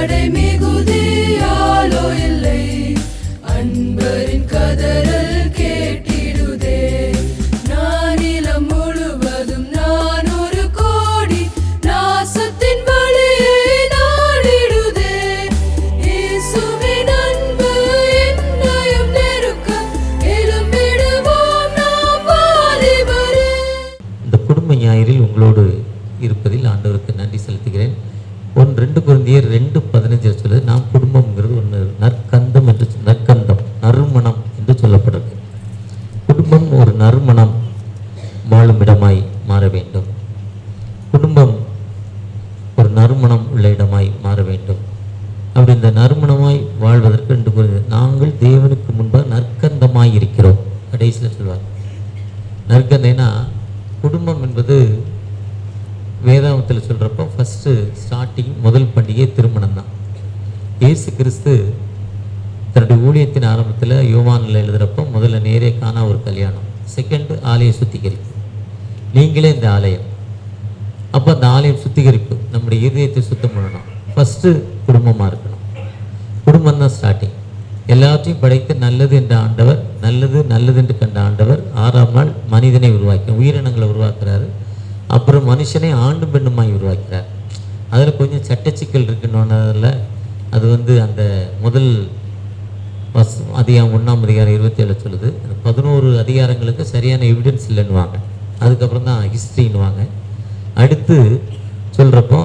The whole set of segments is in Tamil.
தடை மிகுதியாலோ இல்லை, அன்பரின் கதறல் கேட்டிடுதே. நானிலம் முழுவதும் நான் ஒரு கோடி நாசத்தின் வழியை நாடிடுதே. இயேசுவின் அன்பு என்னையும் நெருக்க எழும்பிடுவோம் நாம் வாலிபரே. இந்த குடும்ப ஞாயிறில் உங்களோடு இருப்பதில் ஆண்டவருக்கு நன்றி செலுத்துகிறேன். 1 கொரிந்தியர் 2:15 சொல்லுது, நாம் குடும்பம்ங்கிறது ஒன்று நற்கந்தம் என்று நறுமணம் என்று சொல்லப்படுறது. குடும்பம் ஒரு நறுமணம் வாழும் இடமாய் மாற வேண்டும். குடும்பம் ஒரு நறுமணம் உள்ள இடமாய் மாற வேண்டும். அப்படி இந்த நறுமணமாய் வாழ்வதற்கு 2 கொரிந்தியர், நாங்கள் தேவனுக்கு முன்பாக நற்கந்தமாய் இருக்கிறோம். கடைசியில் சொல்வார் நற்கந்தம்னா குடும்பம் என்பது வேதாகமத்தில் சொல்கிறப்போ ஃபஸ்ட்டு ஸ்டார்டிங் முதல் பண்டிகை திருமணம் தான். இயேசு கிறிஸ்து தன்னுடைய ஊழியத்தின் ஆரம்பத்தில் யோவானில் எழுதுகிறப்போ முதல்ல நேரே காணா ஒரு கல்யாணம், செகண்டு ஆலய சுத்திகரிப்பு. நீங்களே இந்த ஆலயம். அப்போ அந்த ஆலயம் சுத்திகரிப்பு, நம்முடைய இதயத்தை சுத்தம் பண்ணணும். ஃபஸ்ட்டு குடும்பமாக இருக்கணும். குடும்பம் தான் ஸ்டார்டிங். எல்லாத்தையும் படைத்து நல்லது என்ற ஆண்டவர், நல்லது என்று கண்ட ஆண்டவர் 6ஆம் நாள் மனிதனை உருவாக்கி உயிரினங்களை உருவாக்குறாரு. அப்புறம் மனுஷனை ஆண்டும் பெண்ணுமாய் உருவாக்கிறார். அதில் கொஞ்சம் சட்டச்சிக்கல் இருக்குன்னு அது அந்த முதல் அதிகாரம் 1ஆம் அதிகாரம் 27 சொல்லுது. அந்த 11 அதிகாரங்களுக்கு சரியான எவிடன்ஸ் இல்லைன்னுவாங்க. அதுக்கப்புறம் தான் ஹிஸ்ட்ரின்னுவாங்க. அடுத்து சொல்கிறப்போ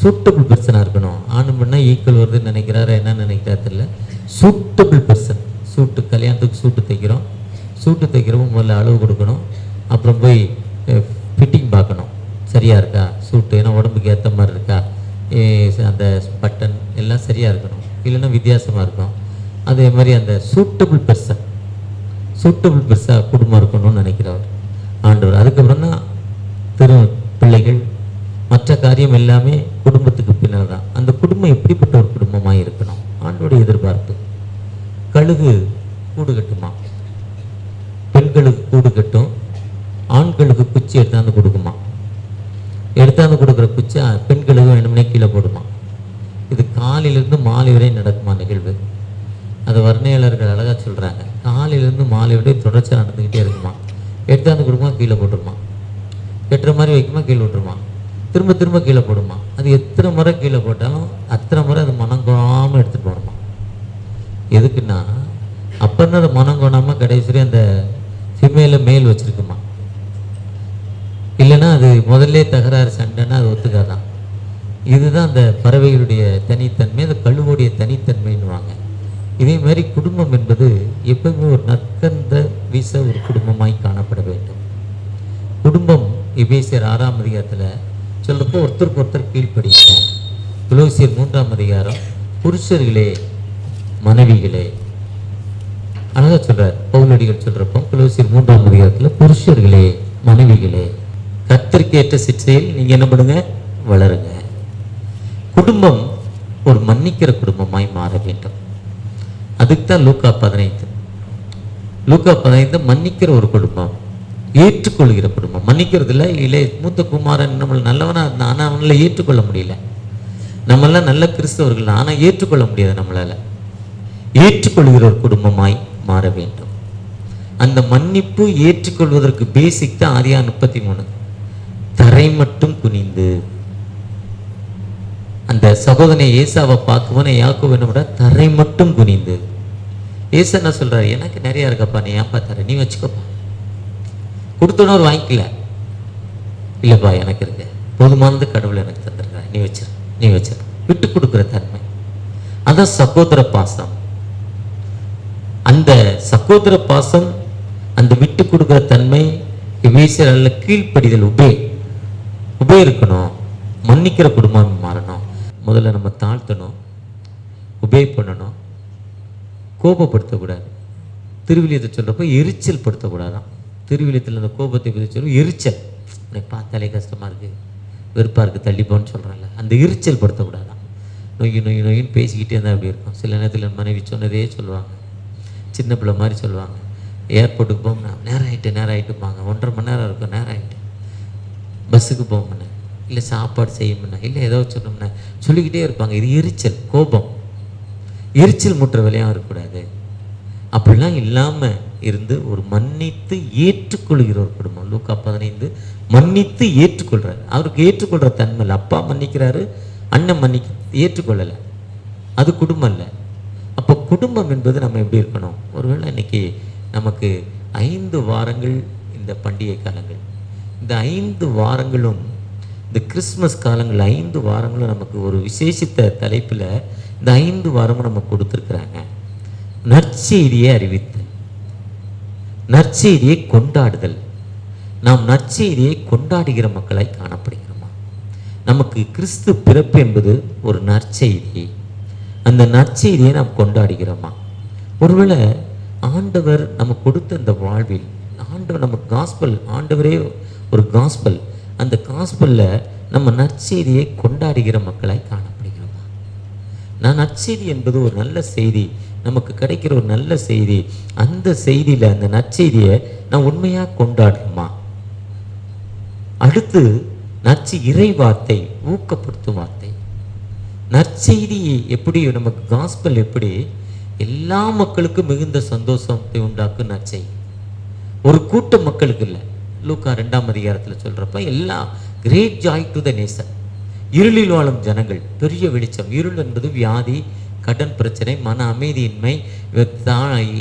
சூட்டபிள் பர்சனாக இருக்கணும். ஆணும் பெண்ணால் ஈக்குவல் வருதுன்னு நினைக்கிறாரு, என்ன நினைக்கிறாரு தெரியல. Suitable person. சூட்டு கல்யாணத்துக்கு சூட்டு தைக்கிறோம். சூட்டு தைக்கிறப்போ முதல்ல அளவு கொடுக்கணும். அப்புறம் போய் ஃபிட்டிங் பார்க்கணும், சரியாக இருக்கா சூட்டு, ஏன்னா உடம்புக்கு ஏற்ற மாதிரி இருக்கா, அந்த பட்டன் எல்லாம் சரியாக இருக்கணும், இல்லைன்னா வித்தியாசமாக இருக்கும். அதே மாதிரி அந்த சூட்டபிள் பெருசாக குடும்பம் இருக்கணும்னு நினைக்கிறவர் ஆண்டவர். அதுக்கப்புறம் தான் பிள்ளைகள் மற்ற காரியம் எல்லாமே குடும்பத்துக்கு பின்னால் தான். அந்த குடும்பம் எப்படிப்பட்ட ஒரு குடும்பமாக இருக்கணும் ஆண்டோடைய எதிர்பார்ப்பு. கழுகு கூடு கட்டுமா, பெண்களுக்கு கூடு கட்டும், ஆண்களுக்கு குச்சி எடுத்தாந்து கொடுக்குமா. எடுத்தாந்து கொடுக்குற குச்சி பெண்களுக்கு வேணும்னே கீழே போடுமா. இது காலையிலேருந்து மாலை வரை நடக்குமா நிகழ்வு. அது வர்ணையாளர்கள் அழகாக சொல்கிறாங்க. காலையிலேருந்து மாலை வரை தொடர்ச்சியாக நடந்துக்கிட்டே இருக்குமா. எடுத்தாந்து கொடுக்குமா, கீழே போட்டுருமா. கெட்டுற மாதிரி வைக்குமா, கீழே விட்டுருமா. திரும்ப திரும்ப கீழே போடுமா. அது எத்தனை முறை கீழே போட்டாலும் அத்தனை முறை அது மனம் கோணாமல் எடுத்துகிட்டு போகணுமா. எதுக்குன்னா அப்போ தான் அது மனம் கோணாமல் கடைசி அந்த சிமையில் மேல் வச்சுருக்குமா. இல்லைன்னா அது முதல்ல தகராறு சண்டைன்னா அது ஒத்துக்காதான். இதுதான் அந்த பறவைகளுடைய தனித்தன்மை, அந்த கழுவுடைய தனித்தன்மைன்னுவாங்க. இதே மாதிரி குடும்பம் என்பது எப்பவுமே ஒரு நற்கந்த வீச ஒரு குடும்பமாய் காணப்பட வேண்டும். குடும்பம் எபேசியர் 6ஆம் அதிகாரத்தில் சொல்றப்போ ஒருத்தருக்கு ஒருத்தர் கீழ்ப்படிக்கணும். கொலோசியர் 3ஆம் அதிகாரம் புருஷர்களே மனைவிகளே அழகா சொல்றார் பவுலடிகள் சொல்றப்போ. கொலோசியர் 3ஆம் அதிகாரத்தில் புருஷர்களே மனைவிகளே கர்த்தருக்கேற்ற சிற்றையில் நீங்க என்ன பண்ணுங்க, வளருங்க. குடும்பம் ஒரு மன்னிக்கிற குடும்பமாய் மாற வேண்டும். அதுக்கு தான் லூக்கா 15 மன்னிக்கிற ஒரு குடும்பம், ஏற்றுக்கொள்கிற குடும்பம். மன்னிக்கிறதுல இல்லை மூத்த குமாரன் நம்மள நல்லவனா இருந்தான், ஆனால் அவனால ஏற்றுக்கொள்ள முடியல. நம்மளாம் நல்ல கிறிஸ்தவர்கள், ஆனால் ஏற்றுக்கொள்ள முடியாது நம்மளால. ஏற்றுக்கொள்கிற ஒரு குடும்பமாய் மாற வேண்டும். அந்த மன்னிப்பு ஏற்றுக்கொள்வதற்கு பேசிக் தான் ஆதியா 33. தரை மட்டும் குனிந்து அந்த சகோதரனை ஏசாவை பார்க்கும்போது யாக்கோபு என்ன விட தரை மட்டும் குனிந்து. ஏசா என்ன சொல்றாரு, எனக்கு நிறைய இருக்கப்பா, நீ ஏன்பா தர, நீ வச்சுக்கப்பா. கொடுத்தோன்னு வாங்கிக்கல, இல்லைப்பா எனக்கு இருக்கு, போதுமானது கடவுள் எனக்கு தந்துருக்க, நீ வச்சிரு விட்டு கொடுக்குற தன்மை. அதான் சகோதர பாசம். அந்த சகோதர பாசம், அந்த விட்டு கொடுக்குற தன்மை, எபேசியர்ல கீழ்ப்படிதல், உபே இருக்கணும். மன்னிக்கிற குடும்பம் மாறணும். முதல்ல நம்ம தாழ்த்தணும், உபே பண்ணணும், கோபப்படுத்தக்கூடாது. திருவிழியத்தை சொல்றப்போ எரிச்சல் படுத்தக்கூடாதான். திருவிழியத்தில் அந்த கோபத்தை பற்றி சொல்லும் எரிச்சல், உனக்கு பார்த்தாலே கஷ்டமா இருக்கு, வெறுப்பா இருக்கு, தள்ளிப்போன்னு சொல்றேன்ல, அந்த எரிச்சல் படுத்தக்கூடாதான். நொய்யின்னு பேசிக்கிட்டே இருந்தால் அப்படி இருக்கும். சில நேரத்தில் மனைவி சொன்னதே சொல்லுவாங்க, சின்ன பிள்ளை மாதிரி சொல்லுவாங்க. ஏர்போர்ட்டுக்கு போகணும், நேரம் ஆகிட்டுப்பாங்க, 1.5 மணி நேரம் இருக்கும், நேரம் ஆகிட்டு. பஸ்ஸுக்கு போகணும், இல்லை சாப்பாடு செய்யணும்னா, இல்லை ஏதோ சொன்னோம்னா சொல்லிக்கிட்டே இருப்பாங்க. இது எரிச்சல், கோபம், எரிச்சல் முற்ற வேலையாக இருக்கக்கூடாது. அப்படிலாம் இல்லாமல் இருந்து ஒரு மன்னித்து ஏற்றுக்கொள்கிற ஒரு குடும்பம். லூக்கா 15 மன்னித்து ஏற்றுக்கொள்கிறார். அவருக்கு ஏற்றுக்கொள்கிற தன்மை இல்லை. அப்பா மன்னிக்கிறாரு, அண்ணன் ஏற்றுக்கொள்ளலை. அது குடும்பம் இல்லை. அப்போ குடும்பம் என்பது நம்ம எப்படி இருக்கணும்? ஒருவேளை இன்னைக்கு நமக்கு 5 வாரங்கள் இந்த பண்டிகை காலங்கள், இந்த 5 வாரங்களும், இந்த கிறிஸ்மஸ் காலங்கள் 5 வாரங்களும் நமக்கு ஒரு விசேஷித்த தலைப்பில் இந்த 5 வாரமும் நமக்கு கொடுத்துருக்குறாங்க. நற்செய்தியை அறிவித்தல், நற்செய்தியை கொண்டாடுதல். நாம் நற்செய்தியை கொண்டாடுகிற மக்களாய் காணப்படுகிறோமா? நமக்கு கிறிஸ்து பிறப்பு என்பது ஒரு நற்செய்தி. அந்த நற்செய்தியை நாம் கொண்டாடுகிறோமா? ஒருவேளை ஆண்டவர் நம்ம கொடுத்த இந்த வாழ்வில், ஆண்டவர் நம்ம காஸ்பல், ஆண்டவரே ஒரு காஸ்பல், அந்த காஸ்பலில் நம்ம நற்செய்தியை கொண்டாடுகிற மக்களாய் காணப்படுகிறோமா? நான் நற்செய்தி என்பது ஒரு நல்ல செய்தி, நமக்கு கிடைக்கிற ஒரு நல்ல செய்தி. அந்த செய்தியில், அந்த நற்செய்தியை நான் உண்மையாக கொண்டாடுறோமா? அடுத்து இறை வார்த்தை, ஊக்கப்படுத்தும் வார்த்தை. நற்செய்தி எப்படி நமக்கு, காஸ்பல் எப்படி எல்லா மக்களுக்கும் மிகுந்த சந்தோஷத்தை உண்டாக்கும் நற்செய்தி. ஒரு கூட்ட மக்களுக்கு இல்லை. லூக்கா 2ஆம் அதிகாரத்தில் சொல்கிறப்ப எல்லா கிரேட் ஜாய் டு த நேசன். இருளில் வாழும் ஜனங்கள் பெரிய வெளிச்சம். இருள் என்பது வியாதி, கடன் பிரச்சனை, மன அமைதியின்மை,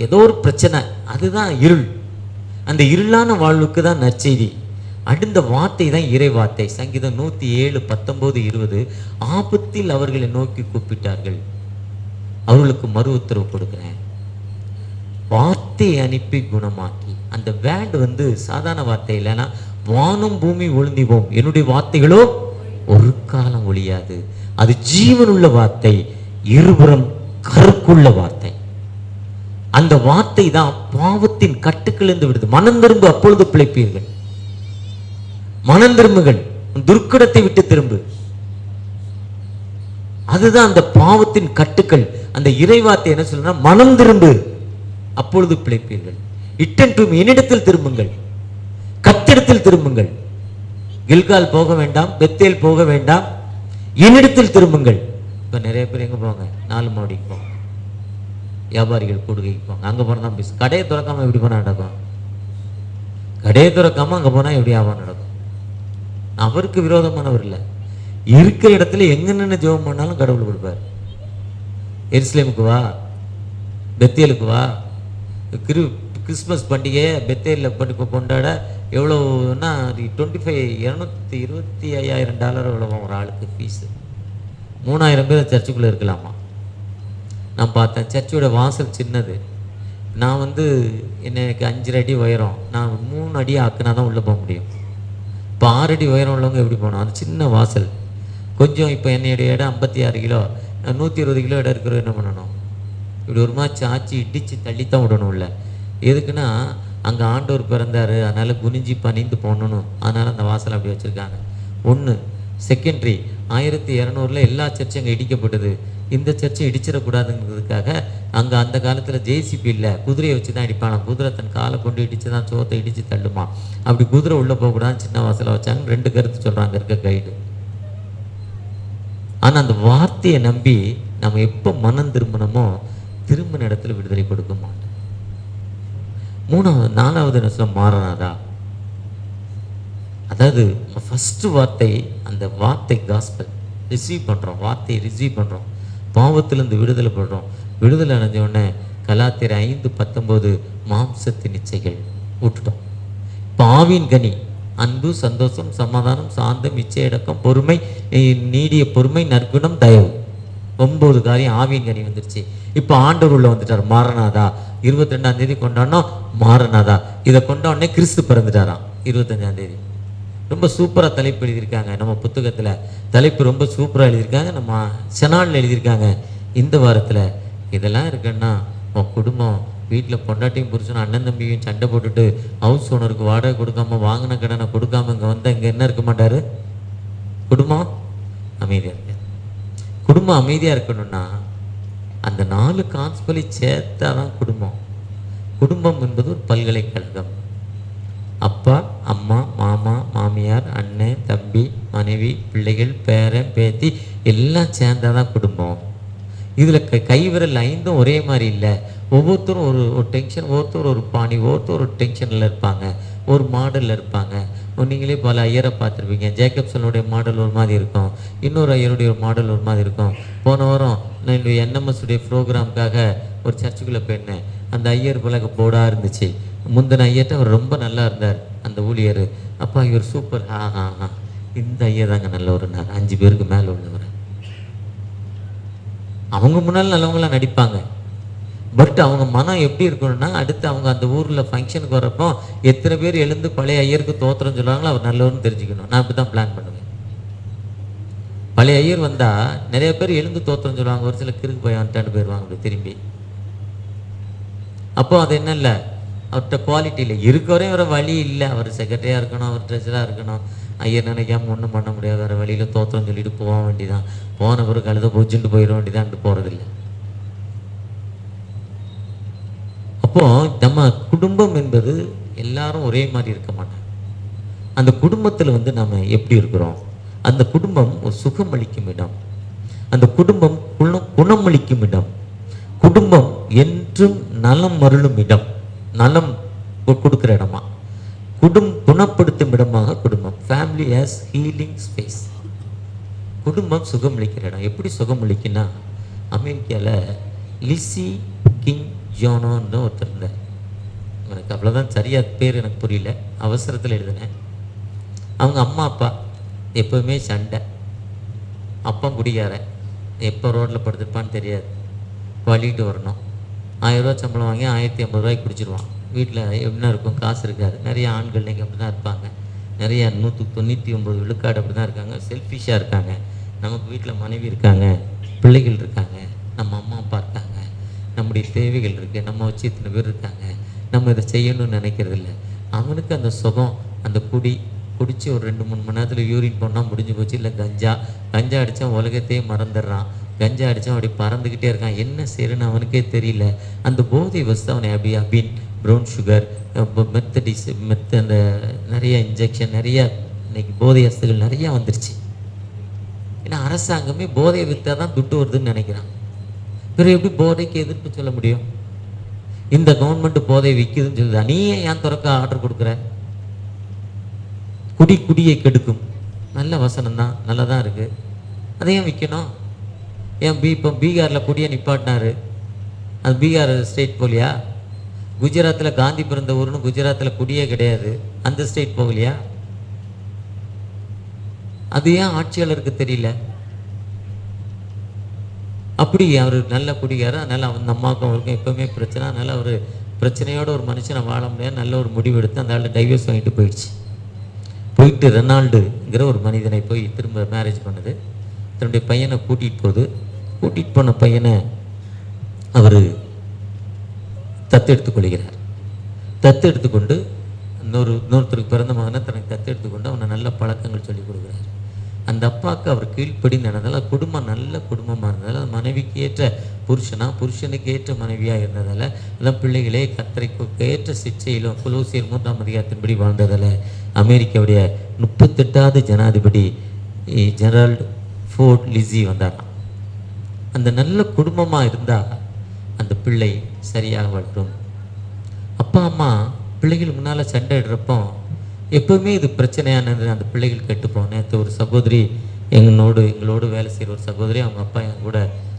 ஏதோ ஒரு பிரச்சனை, அதுதான் இருள். அந்த இருளான வாழ்வுக்கு தான் நற்செய்தி. அடுத்த வார்த்தை தான் இறை வார்த்தை. சங்கீதம் 107, 19, 20. ஆபத்தில் அவர்களை நோக்கி கூப்பிட்டார்கள், அவர்களுக்கு மறு உத்தரவு கொடுக்குறேன், வார்த்தையை அனுப்பி குணமாக்கி. அந்த வேர்டு சாதாரண வார்த்தை இல்லைன்னா, வானம் பூமி ஒளிந்திவோம், என்னுடைய வார்த்தைகளோ ஒரு காலம் ஒழியாது. அது ஜீவனுள்ள வார்த்தை, இருபுறம் கருக்குள்ள வார்த்தை. அந்த வார்த்தை தான் பாவத்தின் கட்டுக்களிலிருந்து விடுது. மனம் திரும்பு, அப்பொழுது பிழைப்பீர்கள். மனம் திரும்புகள், துர்க்கடத்தை விட்டு திரும்பு. அதுதான் அந்த பாவத்தின் கட்டுக்கள். அந்த இறைவார்த்தை என்ன சொல்றா? மனம் திரும்பு, அப்பொழுது பிழைப்பீர்கள். இட்டன் டு மீ, என்னிடத்தில் திரும்புங்கள், கத்திடத்தில் திரும்புங்கள். கில்கால் போக வேண்டாம், பெத்தேல் போக வேண்டாம், என்னிடத்தில் திரும்புங்கள். இப்போ நிறைய பேர் எங்கே போவாங்க? 4 மாடிக்கு போவாங்க, வியாபாரிகள் கூடுகைக்கு போவாங்க. அங்கே போனால் தான் பீஸ். கடையை திறக்காமல் எப்படி போனால் நடக்கும்? கடையை திறக்காமல் அங்கே போனால் எப்படி வியாபாரம் நடக்கும்? அவருக்கு விரோதமானவர் இல்லை. இருக்கிற இடத்துல எங்க நின்று ஜெபம் பண்ணாலும் கடவுள் கொடுப்பார். எருசலேமுக்கு வா, பெத்தேலுக்கு வா. கிறிஸ்மஸ் பண்டிகையை பெத்தேலில் கொண்டாட எவ்வளோன்னா $225,000 எவ்வளோ ஒரு ஆளுக்கு ஃபீஸு. 3000 பேர் சர்ச்சுக்குள்ளே இருக்கலாமா? நான் பார்த்தேன். சர்ச்சோட வாசல் சின்னது. நான் எனக்கு 5 அடி உயரம், நான் 3 அடி ஆக்குனா தான் உள்ளே போக முடியும். இப்போ 6 அடி உயரம் உள்ளவங்க எப்படி போகணும்? அது சின்ன வாசல். கொஞ்சம் இப்போ என்னுடைய இடம் 56 கிலோ, 120 கிலோ இடம் இருக்கிற என்ன பண்ணணும்? இப்படி ஒரு மாதிரி சாச்சி இடித்து தள்ளித்தான் விடணும் இல்லை. எதுக்குன்னா அங்கே ஆண்டவர் பிறந்தார், அதனால் குனிஞ்சி பணிந்து போடணும். அதனால் அந்த வாசல் அப்படி வச்சுருக்காங்க. ஒன்று. செகண்டரி, 1200 எல்லா சர்ச்சும் அங்கே இடிக்கப்பட்டது. இந்த சர்ச்சை இடிச்சிடக்கூடாதுங்கிறதுக்காக அங்கே அந்த காலத்தில் ஜேசிபி இல்லை, குதிரையை வச்சு தான் இடிப்பாங்க. குதிரை தன் காலை கொண்டு இடித்து தான் சோத்தை இடித்து தள்ளுமா. அப்படி குதிரை உள்ளே போகக்கூடாதுன்னு சின்ன வாசலை வச்சாங்க. 2 கருத்து சொல்கிறாங்க இருக்க கைடு. ஆனால் அந்த வார்த்தையை நம்பி நம்ம எப்போ மனம் திரும்பினமோ திரும்பின இடத்துல விடுதலை கொடுக்க மாட்டோம். 4வது என்ன சொல்ல? மாறனாதா. அதாவது ஃபஸ்ட்டு வார்த்தை, அந்த வார்த்தை காஸ்பல் ரிசீவ் பண்ணுறோம், வார்த்தையை ரிசீவ் பண்ணுறோம், பாவத்திலேருந்து விடுதலை படுறோம். விடுதலை அடைஞ்ச உடனே கலாத்தியர் 5:19 மாம்சத்தின் இச்சைகள் விட்டுட்டோம். இப்போ ஆவின் கனி அன்பு, சந்தோஷம், சமாதானம், சாந்தம், இச்சையடக்கம், பொறுமை, நீடிய பொறுமை, நற்குணம், தயவு. 9 காரியம் ஆவின் கனி வந்துருச்சு. இப்போ ஆண்டவர் உள்ள வந்துட்டார். மாறனாதா 22ஆம் தேதி கொண்டாடணும். மாறனாதா இதை கொண்டாடனே கிறிஸ்து பிறந்துட்டாராம் 25ஆம் தேதி. ரொம்ப சூப்பராக தலைப்பு எழுதியிருக்காங்க நம்ம புத்தகத்தில். தலைப்பு ரொம்ப சூப்பராக எழுதியிருக்காங்க. நம்ம செனாலில் எழுதியிருக்காங்க. இந்த வாரத்தில் இதெல்லாம் இருக்குன்னா உன் குடும்பம் வீட்டில் பொண்டாட்டியும் புருஷனும் அண்ணன் தம்பியும் சண்டை போட்டுட்டு ஹவுஸ் ஓனருக்கு வாடகை கொடுக்காம வாங்கின கடனை கொடுக்காம இங்கே வந்தால் இங்கே என்ன இருக்க மாட்டார்? குடும்பம் அமைதியாக இருக்கு. குடும்பம் அமைதியாக இருக்கணும்னா அந்த 4 கான்ஸ்பலை சேர்த்தா தான் குடும்பம். குடும்பம் என்பது ஒரு பல்கலைக்கழகம். அப்பா, அம்மா, மாமா, மாமியார், அண்ணன், தம்பி, மனைவி, பிள்ளைகள், பேரன், பேத்தி எல்லாம் சேர்ந்தாதான் குடும்பம். இதில் கைவிரல் 5ம் ஒரே மாதிரி இல்லை. ஒவ்வொருத்தரும் ஒரு டென்ஷன், ஒவ்வொருத்தரும் ஒரு பாணி, ஒவ்வொருத்தரும் ஒரு டென்ஷனில் இருப்பாங்க, ஒரு மாடலில் இருப்பாங்க. நீங்களே பல ஐயரை பார்த்துருப்பீங்க. ஜேக்கப்சனுடைய மாடல் ஒரு மாதிரி இருக்கும், இன்னொரு ஐயருடைய ஒரு மாடல் ஒரு மாதிரி இருக்கும். போன வாரம் நான் என்னுடைய என்எம்எஸ்டைய ப்ரோக்ராமுக்காக ஒரு சர்ச்சுக்குள்ளே போயிருந்தேன். அந்த ஐயர் பலக போர்டாக இருந்துச்சு. முந்தின ஐயர்கிட்ட அவர் ரொம்ப நல்லா இருந்தார் அந்த ஊழியர். அப்பா இவர் சூப்பர், இந்த ஐயர் தாங்க நல்லவர், 5 பேருக்கு மேலே உள்ளவர். அவங்க முன்னால் நல்லவங்களாம் நடிப்பாங்க. பட் அவங்க மனம் எப்படி இருக்கணும்னா, அடுத்து அவங்க அந்த ஊரில் ஃபங்க்ஷனுக்கு வர்றப்போ எத்தனை பேர் எழுந்து பழைய ஐயருக்கு தோத்திரம் சொல்லுவாங்களோ அவர் நல்லவர்னு தெரிஞ்சுக்கணும். நான் இப்படி தான் பிளான் பண்ணுவேன். பழைய ஐயர் வந்தால் நிறைய பேர் எழுந்து தோத்திரம் சொல்லுவாங்க, ஒரு சில கிறுக்கு போய் வந்துட்டான்னு போயிடுவாங்க அப்படி திரும்பி. அப்போ அது என்ன இல்லை, அவர்கிட்ட குவாலிட்டி இல்லை. இருக்க வரையும் வேறு வழி இல்லை. அவர் செக்ரட்டரியாக இருக்கணும், அவர் ட்ரெஸராக இருக்கணும். ஐயர் நினைக்காம ஒன்றும் பண்ண முடியாது. வேறு வழியில் தோத்திரம் சொல்லிட்டு போக வேண்டியதான். போன பிறகு கழுத பொச்சுட்டு போயிட வேண்டியதான்ட்டு போகிறதில்லை. அப்போ நம்ம குடும்பம் என்பது எல்லாரும் ஒரே மாதிரி இருக்க மாட்டாங்க. அந்த குடும்பத்தில் நம்ம எப்படி இருக்கிறோம்? அந்த குடும்பம் ஒரு சுகம் அளிக்கும் இடம், அந்த குடும்பம் குணமளிக்கும் இடம், குடும்பம் என்றும் நலம் அருளும் இடம், நலம் கொடுக்குற இடமா, குணப்படுத்தும் இடமாக குடும்பம். Family as healing space. குடும்பம் சுகமளிக்கிற இடம். எப்படி சுகமளிக்குன்னா, அமெரிக்காவில் லிசி கிங் ஜோனோன்னு ஒருத்தர் இருந்தார். எனக்கு அவ்வளோதான் சரியாக பேர் எனக்கு புரியல, அவசரத்தில் எழுதினேன். அவங்க அம்மா அப்பா எப்போவுமே சண்டை. அப்பா குடிகாரன், எப்போ ரோட்டில் படுத்துருப்பான்னு தெரியாது. வழிகிட்டு வரணும். 1000 ரூபா சம்பளம் வாங்கி 1050 ரூபாய்க்கு குடிச்சிருவான். வீட்டில் என்ன இருக்கும், காசு இருக்காது. நிறைய ஆண்கள் இன்றைக்கி அப்படி தான் இருப்பாங்க. நிறைய 199 விழுக்காடு அப்படி தான் இருக்காங்க. செல்ஃபிஷாக இருக்காங்க. நமக்கு வீட்டில் மனைவி இருக்காங்க, பிள்ளைகள் இருக்காங்க, நம்ம அம்மா அப்பா இருக்காங்க, நம்முடைய தேவைகள் இருக்குது, நம்ம வச்சு இத்தனை பேர் இருக்காங்க, நம்ம இதை செய்யணும்னு நினைக்கிறதில்ல. அவனுக்கு அந்த சுகம், அந்த குடித்து ஒரு 2-3 மணி நேரத்தில் யூரின் போனால் முடிஞ்சு போச்சு. இல்லை கஞ்சா அடித்தா உலகத்தையே மறந்துடுறான். கஞ்சா அடித்தா அப்படி பறந்துக்கிட்டே இருக்கான். என்ன செய்யறன்னு அவனுக்கே தெரியல. அந்த போதை வஸ்து அவனை அபின், ப்ரௌன் சுகர், அந்த நிறைய இன்ஜெக்ஷன், நிறைய இன்னைக்கு போதை வஸ்துகள் நிறையா வந்துருச்சு. ஏன்னா அரசாங்கமே போதையை விற்றா தான் துட்டு வருதுன்னு நினைக்கிறான். பிறகு எப்படி போதைக்கு எதிர்ப்பு சொல்ல முடியும்? இந்த கவர்மெண்ட் போதையை விற்குதுன்னு சொல்லுதா, நீ ஏன் திறக்க ஆர்டர் கொடுக்குற? குடியை கெடுக்கும். நல்ல வசனம் தான், நல்லா தான் இருக்குது. அதையும் விற்கணும். ஏன் இப்போ பீகாரில் குடியை நிப்பாட்டினாரு, அது பீகார் ஸ்டேட் போகலையா? குஜராத்தில் காந்தி பிறந்த ஊருன்னு குஜராத்தில் குடியே கிடையாது, அந்த ஸ்டேட் போகலையா? அது ஏன் ஆட்சியாளருக்கு தெரியல? அப்படி அவர் நல்ல குடிகாரர், அதனால் அந்த அம்மாவுக்கும் அவருக்கும் எப்போவுமே பிரச்சனை. அதனால் அவர் பிரச்சனையோடு ஒரு மனுஷனை வாழ முடியாது. நல்ல ஒரு முடிவு எடுத்து அந்த ஆள் டைவர்ஸ் வாங்கிட்டு போயிட்டு ரெனால்டுங்கிற ஒரு மனிதனை போய் திரும்ப மேரேஜ் பண்ணுது. தன்னுடைய பையனை கூட்டிகிட்டு போன பையனை அவர் தத்தெடுத்து கொள்கிறார். தத்தெடுத்துக்கொண்டு இன்னொருத்தருக்கு பிறந்த மகனை தனக்கு தத்தெடுத்துக்கொண்டு அவனை நல்ல பழக்கங்கள் சொல்லிக் கொடுக்குறார். அந்த அப்பாவுக்கு அவர் கீழ்ப்படி நடந்ததால் குடும்பம் நல்ல குடும்பமாக இருந்ததால், அது மனைவிக்கு ஏற்ற புருஷனுக்கு ஏற்ற மனைவியாக இருந்ததால், அதான் பிள்ளைகளே கத்தரைக்கு ஏற்ற சிக்ஷையிலும் கொலோசியர் 3ஆம் அதிகாரத்தின்படி வாழ்ந்ததால் அமெரிக்காவுடைய 38வது ஜனாதிபதி ஜெரால்டு ஃபோர்ட் லிஸி வந்தாராம். அந்த நல்ல குடும்பமாக இருந்தால் அந்த பிள்ளை சரியாக வளரும். அப்பா அம்மா பிள்ளைகள் முன்னால் சண்டை இடுறப்போ எப்பவுமே இது பிரச்சனையானது. அந்த பிள்ளைகள் கெட்டுப்போம். நேற்று ஒரு சகோதரி எங்களோடு வேலை செய்கிற ஒரு சகோதரி, அவங்க அப்பா என் கூட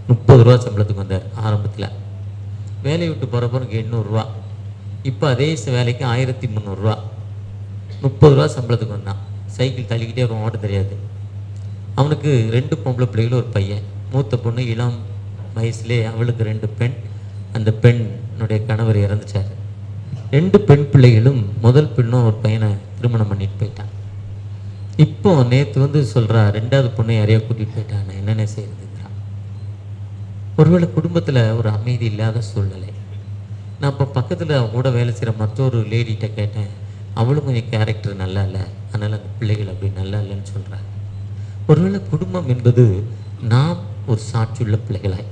30 ரூபா சம்பளத்துக்கு வந்தார். ஆரம்பத்தில் வேலையை விட்டு போகிறப்போ எனக்கு 800 ரூபா. இப்போ அதே வேலைக்கு 1300 ரூபா. 30 ரூபா சம்பளத்துக்கு வந்தான். சைக்கிள் தள்ளிக்கிட்டே வருவான், ஓட்ட தெரியாது. அவனுக்கு 2 பொம்பளை பிள்ளைகளும் ஒரு பையன். மூத்த பொண்ணு இளம் வயசுலேயே, அவளுக்கு 2 பெண். அந்த பெண்ணுடைய கணவர் இறந்துட்டார். 2 பெண் பிள்ளைகளும் முதல் பெண்ணும் ஒரு பையனை திருமணம் பண்ணிட்டு போயிட்டான். இப்போ நேற்று சொல்கிறா, 2வது பொண்ணை யாரையோ கூட்டிகிட்டு போயிட்டான், என்னென்ன செய்யறதுங்கிறான். ஒருவேளை குடும்பத்தில் ஒரு அமைதி இல்லாத சூழ்நிலை. நான் இப்போ பக்கத்தில் கூட வேலை செய்கிற மற்றொரு லேடிகிட்ட கேட்டேன், அவளும் கொஞ்சம் கேரக்டர் நல்லா இல்லை, அதனால் அந்த பிள்ளைகள் அப்படி நல்லா இல்லைன்னு சொல்கிறாங்க. ஒருவேளை குடும்பம் என்பது நாம் ஒரு சாட்சியுள்ள பிள்ளைகளாய்.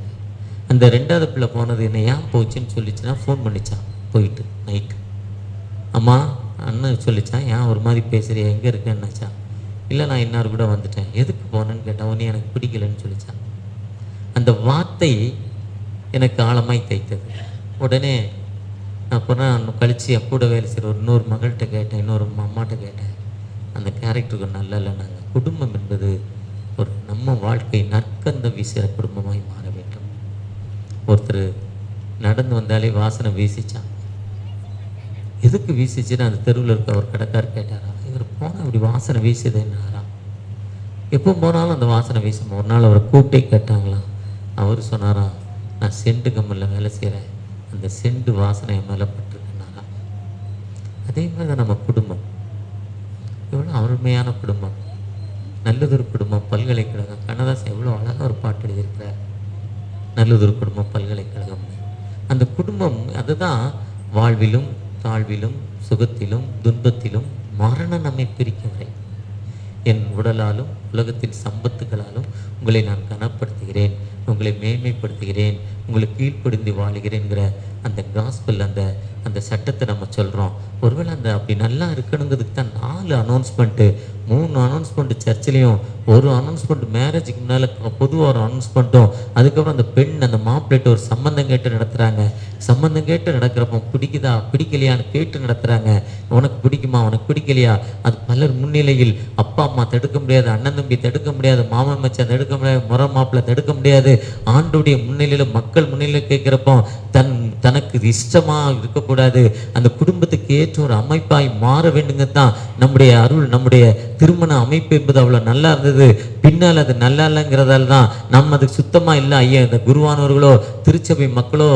அந்த 2வது பிள்ளை போனது என்ன ஏன் போச்சுன்னு சொல்லிச்சுன்னா ஃபோன் பண்ணிச்சான். போயிட்டு நைட்டு, அம்மா அண்ணன் சொல்லிச்சான், ஏன் ஒரு மாதிரி பேசுறியா, எங்கே இருக்கேன்னாச்சா. இல்லை நான் இன்னார் கூட வந்துட்டேன். எதுக்கு போனேன்னு கேட்டான். உடனே எனக்கு பிடிக்கலன்னு சொல்லிச்சான். அந்த வார்த்தை எனக்கு ஆழமாய் தைத்தது. உடனே நான் போனால் கழித்து கூட வேலை செய்கிற ஒரு இன்னொரு மகள்கிட்ட கேட்டேன், இன்னொரு அம்மாட்ட கேட்டேன். அந்த கேரக்டருக்கு நல்லா இல்லை. நாங்கள் குடும்பம் என்பது ஒரு நம்ம வாழ்க்கை நற்கந்த வீசுகிற குடும்பமாய் மாற வேண்டும். ஒருத்தர் நடந்து வந்தாலே வாசனை வீசிச்சான். எதுக்கு வீசிச்சுன்னு அந்த தெருவில் இருக்க ஒரு கடைக்காரர் கேட்டாரா. இவர் போனால் அப்படி வாசனை வீசுதுன்னாரா. எப்போ போனாலும் அந்த வாசனை வீசும். ஒரு நாள் அவரை கூப்பிட்டே கேட்டாங்களாம். அவர் சொன்னாராம், நான் செண்டு கம்மலில் வேலை செய்கிறேன், அந்த செண்டு வாசனை என் மேலே பட்டிருக்குனாரா. அதே மாதிரி தான் நம்ம குடும்பம். எவ்வளோ அருமையான குடும்பம், நல்லதொரு குடும்பம். பல்கலைக்கழகம் கண்ணதாசன் எவ்வளோ அழகாக ஒரு பாட்டு எழுதியிருக்கிறார், நல்லதொரு குடும்பம் பல்கலைக்கழகம். அந்த குடும்பம் அதுதான் வாழ்விலும் தாழ்விலும் சுகத்திலும் துன்பத்திலும் மரணம் நம்மை பிரிக்கும் வரை. என் உடலாலும் உலகத்தின் சம்பத்துகளாலும் உங்களை நான் கனப்படுத்துகிறேன், உங்களை மேன்மைப்படுத்துகிறேன், உங்களை கீழ்ப்படிந்து வாழுகிறேங்கிற அந்த காஸ்பல், அந்த சட்டத்தை நம்ம சொல்கிறோம். ஒருவேளை அந்த அப்படி நல்லா இருக்கணுங்கிறதுக்கு தான் 4 அனௌன்ஸ்மெண்ட்டு, 3 அனௌன்ஸ்மெண்ட்டு சர்ச்சிலையும், ஒரு அனௌன்ஸ்மெண்ட் மேரேஜுக்கு முன்னால் பொதுவாக ஒரு அனௌன்ஸ்மெண்ட்டும், அதுக்கப்புறம் அந்த பெண் அந்த மாப்பிள்ளைட்டு ஒரு சம்மந்தம் கேட்டு நடத்துகிறாங்க. சம்மந்தம் கேட்டு நடக்கிறப்போ பிடிக்குதா பிடிக்கலையான்னு கேட்டு நடத்துகிறாங்க. உனக்கு பிடிக்குமா உனக்கு பிடிக்கலையா, அது பலர் முன்னிலையில். அப்பா அம்மா தடுக்க முடியாது, அண்ணன் தம்பி தடுக்க முடியாது, மாமன் மச்சான் தடுக்க முடியாது, முறை மாப்பிள்ளை தடுக்க முடியாது. ஆண்டுடைய முன்னிலையில் மக்கள் முன்னிலையில் கேட்குறப்போ தனக்கு இஷ்டமாக இருக்கக்கூடாது. அந்த குடும்பத்துக்கு ஏற்ற ஒரு அமைப்பாய் மாற வேண்டுங்க தான் நம்முடைய அருள். நம்முடைய திருமண அமைப்பு என்பது அவ்வளோ நல்லா இருந்தது. பின்னால் அது நல்லா இல்லைங்கிறதால தான் நம்ம அதுக்கு சுத்தமாக இல்லை. ஐயா இந்த குருவானவர்களோ திருச்சபை மக்களோ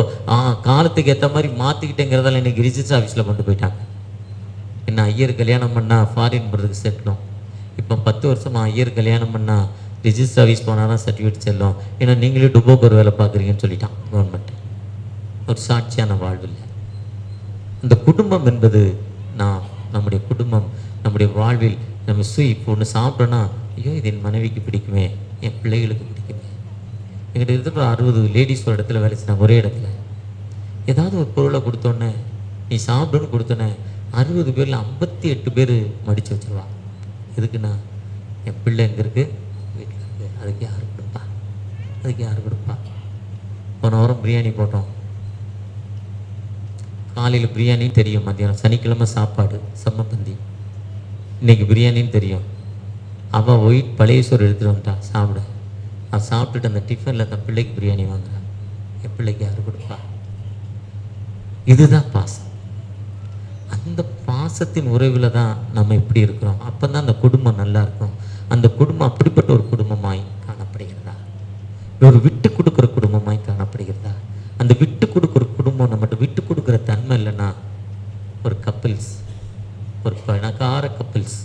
காலத்துக்கு ஏற்ற மாதிரி மாற்றிக்கிட்டேங்கிறதால இன்னைக்கு ரிஜிஸ்டர் ஆஃபீஸில் கொண்டு போயிட்டாங்க. என்ன ஐயர் கல்யாணம் பண்ணால் ஃபாரின் போகிறதுக்கு செட்டணும். இப்போ 10 வருஷமாக ஐயர் கல்யாணம் பண்ணால் ரிஜிஸ்டர் ஆஃபீஸ் போனால் தான் சர்டிஃபிகேட் செல்லும். ஏன்னா நீங்களே டுபோக்கர் வேலை பார்க்குறீங்கன்னு சொல்லிட்டான் கவர்மெண்ட். ஒரு சாட்சியான வாழ்வில் அந்த குடும்பம் என்பது நம்முடைய குடும்பம் நம்முடைய வாழ்வில் நம்ம இப்போ ஒன்று சாப்பிட்டோன்னா, ஐயோ இது என் மனைவிக்கு பிடிக்குமே, என் பிள்ளைகளுக்கு பிடிக்குமே. எங்கிட்ட இருக்கிற 60 லேடிஸ் ஒரு இடத்துல வேலை செய்யணும். ஒரே இடத்துல ஏதாவது ஒரு பொருளை கொடுத்தோன்னே, நீ சாப்பிடுன்னு கொடுத்தோன்னே 60 பேரில் 58 பேர் மடித்து வச்சுருவா. எதுக்குண்ணா, என் பிள்ளை எங்கே இருக்குது, வீட்டில் இருக்குது, அதுக்கு யார் கொடுப்பா, அதுக்கு யார் கொடுப்பா. போன வாரம் பிரியாணி போட்டோம். காலையில் பிரியாணின்னு தெரியும், மத்தியானம் சனிக்கிழமை சாப்பாடு செம்மப்பந்தி, இன்றைக்கி பிரியாணின்னு தெரியும். அவள் ஒயிட் பழைய சோறு எடுத்துகிட்டு வந்துட்டான் சாப்பிட. அவள் சாப்பிட்டுட்டு அந்த டிஃபனில் தன் பிள்ளைக்கு பிரியாணி வாங்குறான். என் பிள்ளைக்கு யார் கொடுப்பா. இதுதான் பாசம். அந்த பாசத்தின் உறவில் தான் நம்ம இப்படி இருக்கிறோம். அப்போ தான் அந்த குடும்பம் நல்லா இருக்கும். அந்த குடும்பம் அப்படிப்பட்ட ஒரு குடும்பமாய் காணப்படுகிறதா, ஒரு விட்டு கொடுக்குற குடும்பமாய் காணப்படுகிறதா. அந்த விட்டு கொடுக்குற குடும்பம் நம்மகிட்ட விட்டு கொடுக்குற தன்மை இல்லைன்னா, ஒரு கப்பிள்ஸ், ஒரு பணக்கார கப்பிள்ஸ்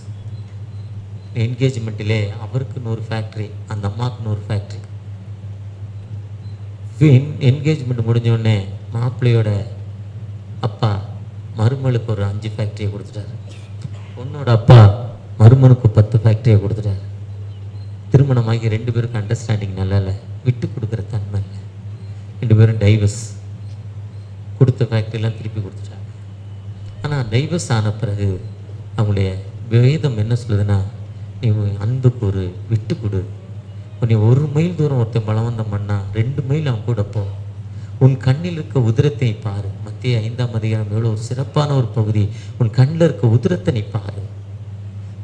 என்கேஜ்மெண்ட்டிலே அவருக்குன்னு ஒரு ஃபேக்ட்ரி, அந்த அம்மாவுக்குன்னு ஒரு ஃபேக்ட்ரி. என்கேஜ்மெண்ட் முடிஞ்சோடனே மாப்பிள்ளையோட அப்பா மருமகளுக்கு ஒரு 5 ஃபேக்ட்ரியை கொடுத்துட்டாரு. பொண்ணோட அப்பா மருமனுக்கு 10 ஃபேக்ட்ரியை கொடுத்துட்டாரு. திருமணமாகி 2 பேருக்கும் அண்டர்ஸ்டாண்டிங் நல்லா இல்லை, விட்டு கொடுக்குற தன்மை இல்லை. 2 பேரும் டைவர்ஸ். கொடுத்த ஃபேக்ட்ரியெல்லாம் திருப்பி கொடுத்துட்டாங்க. ஆனால் டைவர்ஸ் ஆன பிறகு அவங்களுடைய வேதம் என்ன சொல்லுதுன்னா, நீ அன்புக்கு ஒரு விட்டு கொடு. நீ 1 மைல் தூரம் ஒருத்தன் பலவந்தம் பண்ணா 2 மைல் அவன் கூட போ. உன் கண்ணில் இருக்க உதிரத்தை பாரு. மத்திய 5ஆம் அதிகாரம் எவ்வளோ ஒரு சிறப்பான ஒரு பகுதி. உன் கண்ணில் இருக்க உதிரத்தை நீ பாரு.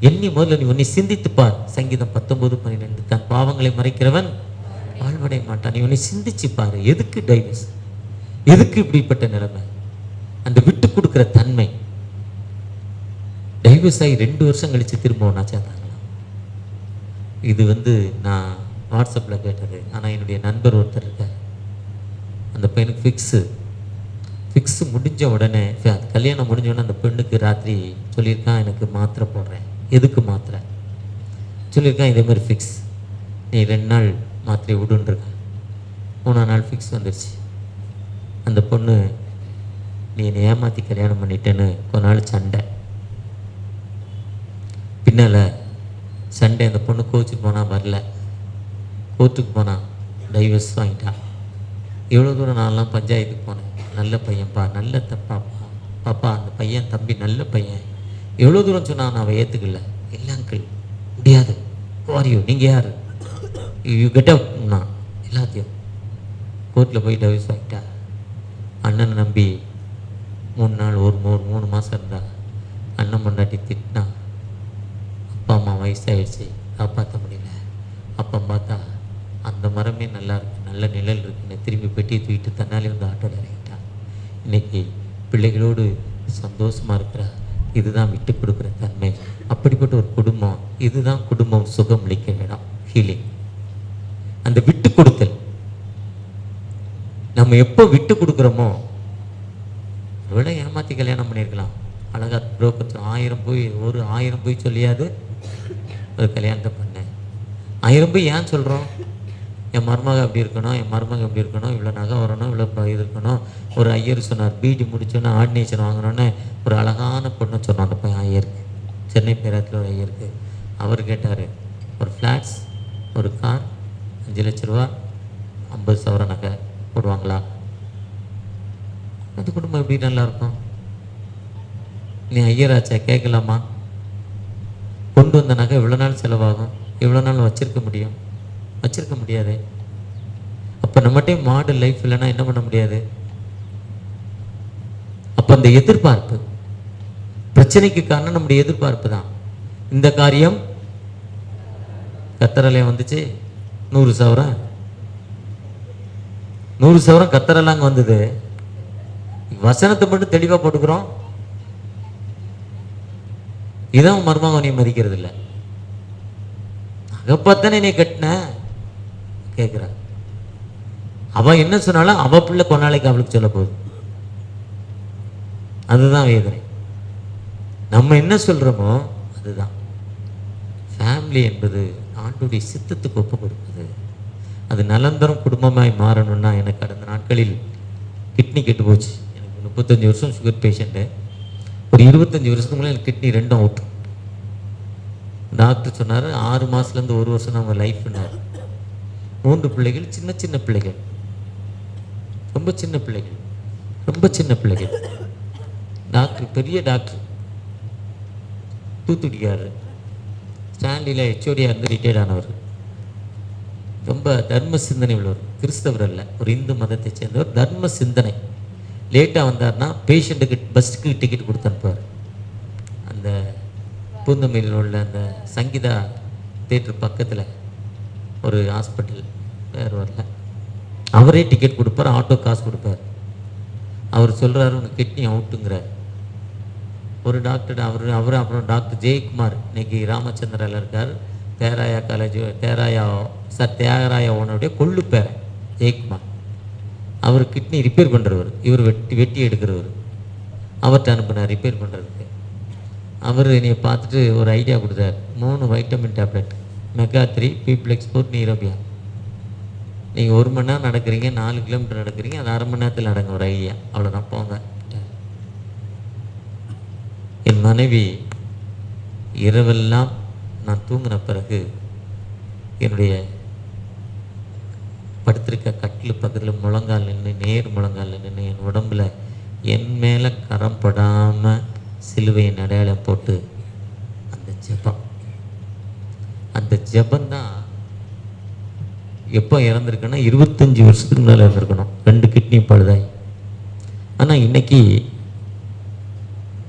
எண்ணி முதல்ல நீ உன்னை சிந்தித்து பார். சங்கீதம் 19:12. தன் பாவங்களை மறைக்கிறவன் வாழ்வடைய மாட்டான். நீ உன்னை சிந்திச்சு பாரு. எதுக்கு டைவர்ஸ், எதுக்கு இப்படிப்பட்ட நிலைமை? அந்த விட்டு கொடுக்குற தன்மை. டைவர்ஸ் ஆகி 2 வருஷம் கழிச்சு திரும்ப ஒன்றா சேர்ந்தாங்க. இது நான் வாட்ஸ்அப்பில் கேட்டது. ஆனால் என்னுடைய நண்பர் ஒருத்தர் இருக்கார், அந்த பையனுக்கு ஃபிக்ஸு முடிஞ்ச உடனே, கல்யாணம் முடிஞ்ச உடனே அந்த பெண்ணுக்கு ராத்திரி சொல்லியிருக்கான், எனக்கு மாத்திரை போடுறேன். எதுக்கு மாத்திரை சொல்லியிருக்கான், இதே மாதிரி ஃபிக்ஸ், நீ 2 நாள் மாத்திரை விடுன்றிருக்கான். 3ஆம் நாள் ஃபிக்ஸ் வந்துடுச்சு. அந்த பொண்ணு, நீ என்னை ஏமாற்றி கல்யாணம் பண்ணிட்டேன்னு கொஞ்ச நாள் சண்டை. பின்னால் சண்டே அந்த பொண்ணு கோச்சுக்கு போனால் வரல, கோர்ட்டுக்கு போனான், டைவர்ஸ் வாங்கிட்டான். எவ்வளோ தூரம் நான்லாம் பஞ்சாயத்துக்கு போனேன். நல்ல பையன்ப்பா, நல்ல தப்பாப்பா, பாப்பா அந்த பையன் தம்பி நல்ல பையன், எவ்வளோ தூரம் சொன்னான், அவன் ஏற்றுக்கல. இல்லை அங்கிள் முடியாது, வாரியோ நீங்கள் யார், யூ கெட் அப். நான் எல்லாத்தையும் கோர்ட்டில் போய் டைவர்ஸ் ஆகிட்டா. அண்ணனை நம்பி 3 நாள் ஒரு 3 மாதம் இருந்தா. அண்ணன் பொண்டாட்டி திட்டினா. அப்பா அம்மா வயசாகிடுச்சு, காப்பாற்ற முடியல. அப்போ பார்த்தா அந்த மரமே நல்லா இருக்கு, நல்ல நிழல் இருக்குன்னு திரும்பி பெட்டியை தூக்கிட்டு தன்னாலே வந்து ஆட்டோவில் இறங்கிட்டான். இன்னைக்கு பிள்ளைகளோடு சந்தோஷமாக இருக்கிறா. இதுதான் விட்டு கொடுக்குற தன்மை. அப்படிப்பட்ட ஒரு குடும்பம், இதுதான் குடும்பம் சுகம் அளிக்க வேணும், ஹீலிங். அந்த விட்டு கொடுத்தல், நம்ம எப்போ விட்டு கொடுக்குறோமோ, விட ஏமாற்றி கல்யாணம் பண்ணியிருக்கலாம். அழகா புரோக்கர் 1000 போய் சொல்லியாது ஒரு கல்யாணத்தை பண்ணேன். 1000 போய் ஏன் சொல்கிறோம்? என் மருமக அப்படி இருக்கணும், என் மருமக அப்படி இருக்கணும், இவ்வளோ நகை வரணும், இவ்வளோ இது இருக்கணும். ஒரு ஐயர் சொன்னார், பிடி முடிச்சோன்னா ஆர்டினேஷன் வாங்கணுன்னு ஒரு அழகான பொண்ணு சொன்னோம். அந்த பையன் ஐயருக்கு, சென்னை பேரத்தில் ஒரு ஐயருக்கு. அவர் கேட்டார், ஒரு ஃப்ளாட்ஸ், ஒரு கார், 5 லட்ச ரூபா, 50 சவர நகை போடுவாங்களா? அந்த குடும்பம் எப்படி நல்லா இருக்கும்? நீ ஐயராச்சா, கேட்கலாமா? கொண்டு வந்த நகை இவ்வளோ நாள் செலவாகும், இவ்வளோ நாள் வச்சிருக்க முடியும்? வச்சிருக்க முடியாது. அப்போ நம்மகிட்டே மாடல் லைஃப் இல்லைன்னா என்ன பண்ண முடியாது? அப்போ அந்த எதிர்பார்ப்பு பிரச்சனைக்கு காரணம் நம்முடைய எதிர்பார்ப்பு தான். இந்த காரியம் கத்தரலையும் வந்துச்சு, 100 சவரம் 100 சவரம் கத்தரலாங்க வந்தது. வசனத்தை மட்டும் தெளிவாக போட்டுக்கிறோம். இதான் மருமகனையும் மதிக்கிறது இல்லை. அகப்பத்தானே நீ கட்டின கேட்குற. அவ என்ன சொன்னாலும் அவ பிள்ளை கொண்டாளைக்கு அவளுக்கு சொல்ல போகுது. அதுதான் வேதனை. நம்ம என்ன சொல்றோமோ அதுதான். ஃபேமிலி என்பது ஆண்டுடைய சித்தத்துக்கு ஒப்பு கொடுக்குது. அது நலந்தரம் குடும்பமாய் மாறணும்னா, எனக்கு கடந்த நாட்களில் கிட்னி கெட்டு போச்சு. எனக்கு 35 வருஷம் சுகர் பேஷண்ட்டு. ஒரு 25 வருஷத்துக்கு முன்னாடி எனக்கு கிட்னி 2 அவுட். டாக்டர் சொன்னார், 6 மாதத்துலேருந்து 1 வருஷம் நம்ம லைஃப்னார். 3 பிள்ளைகள், சின்ன சின்ன பிள்ளைகள், ரொம்ப சின்ன பிள்ளைகள், ரொம்ப சின்ன பிள்ளைகள். டாக்டர் பெரிய டாக்டர், தூத்துக்குடிக்காரர், ஸ்டான்லியில் ஹெச்ஓடியாக இருந்து ரிட்டையர்ட் ஆனவர். ரொம்ப தர்ம சிந்தனை உள்ளவர். கிறிஸ்தவர் அல்ல, ஒரு இந்து மதத்தை சேர்ந்தவர். தர்ம சிந்தனை. லேட்டாக வந்தார்னா பேஷண்ட்டுக்கு பஸ்ஸுக்கு டிக்கெட் கொடுத்து அனுப்புவார். அந்த பூந்தமல்லியில் உள்ள அந்த சங்கீதா தேட்டர் பக்கத்தில் ஒரு ஹாஸ்பிட்டல், வேறு வரல, அவரே டிக்கெட் கொடுப்பார், ஆட்டோ காசு கொடுப்பார். அவர் சொல்கிறாரு, உங்கள் கிட்னி அவுட்டுங்கிறார். ஒரு டாக்டர் அவர் அப்புறம் டாக்டர் ஜெயக்குமார், இன்னைக்கு ராமச்சந்திராவில் இருக்கார், தேராயா காலேஜ், தியாகராயாவுடைய கொள்ளு பேரன் ஜெயக்குமார். அவர் கிட்னி ரிப்பேர் பண்ணுறவர், இவர் வெட்டி எடுக்கிறவர். அவர்கிட்ட அனுப்புனார் ரிப்பேர் பண்ணுறதுக்கு. அவர் என்னை பார்த்துட்டு ஒரு ஐடியா கொடுத்தார். 3 வைட்டமின் டேப்லெட், மெகா3, பீப்ளெக்ஸ் 4, நீரோபியா. நீங்கள் 1 மணி நேரம் நடக்கிறீங்க, 4 கிலோமீட்டர் நடக்கிறீங்க, அது அரை மணி நேரத்தில் நடங்க, ஒரு ஐடியா, அவ்வளோதான், போங்க. என் மனைவி இரவெல்லாம் நான் தூங்கின பிறகு என்னுடைய படுத்திருக்க கட்டில் பக்கத்தில் முழங்கால் நின்று, நேர் முழங்கால் நின்று, என் உடம்புல என் மேலே கரம் படாமல் சிலுவையின் அடையாளம் போட்டு அந்த ஜெபந்தான் எப்போ இறந்துருக்குன்னா 25 வருஷத்துக்கு முன்னால் இறந்துருக்கணும். 2 கிட்னி பழுதாய். ஆனால் இன்னைக்கு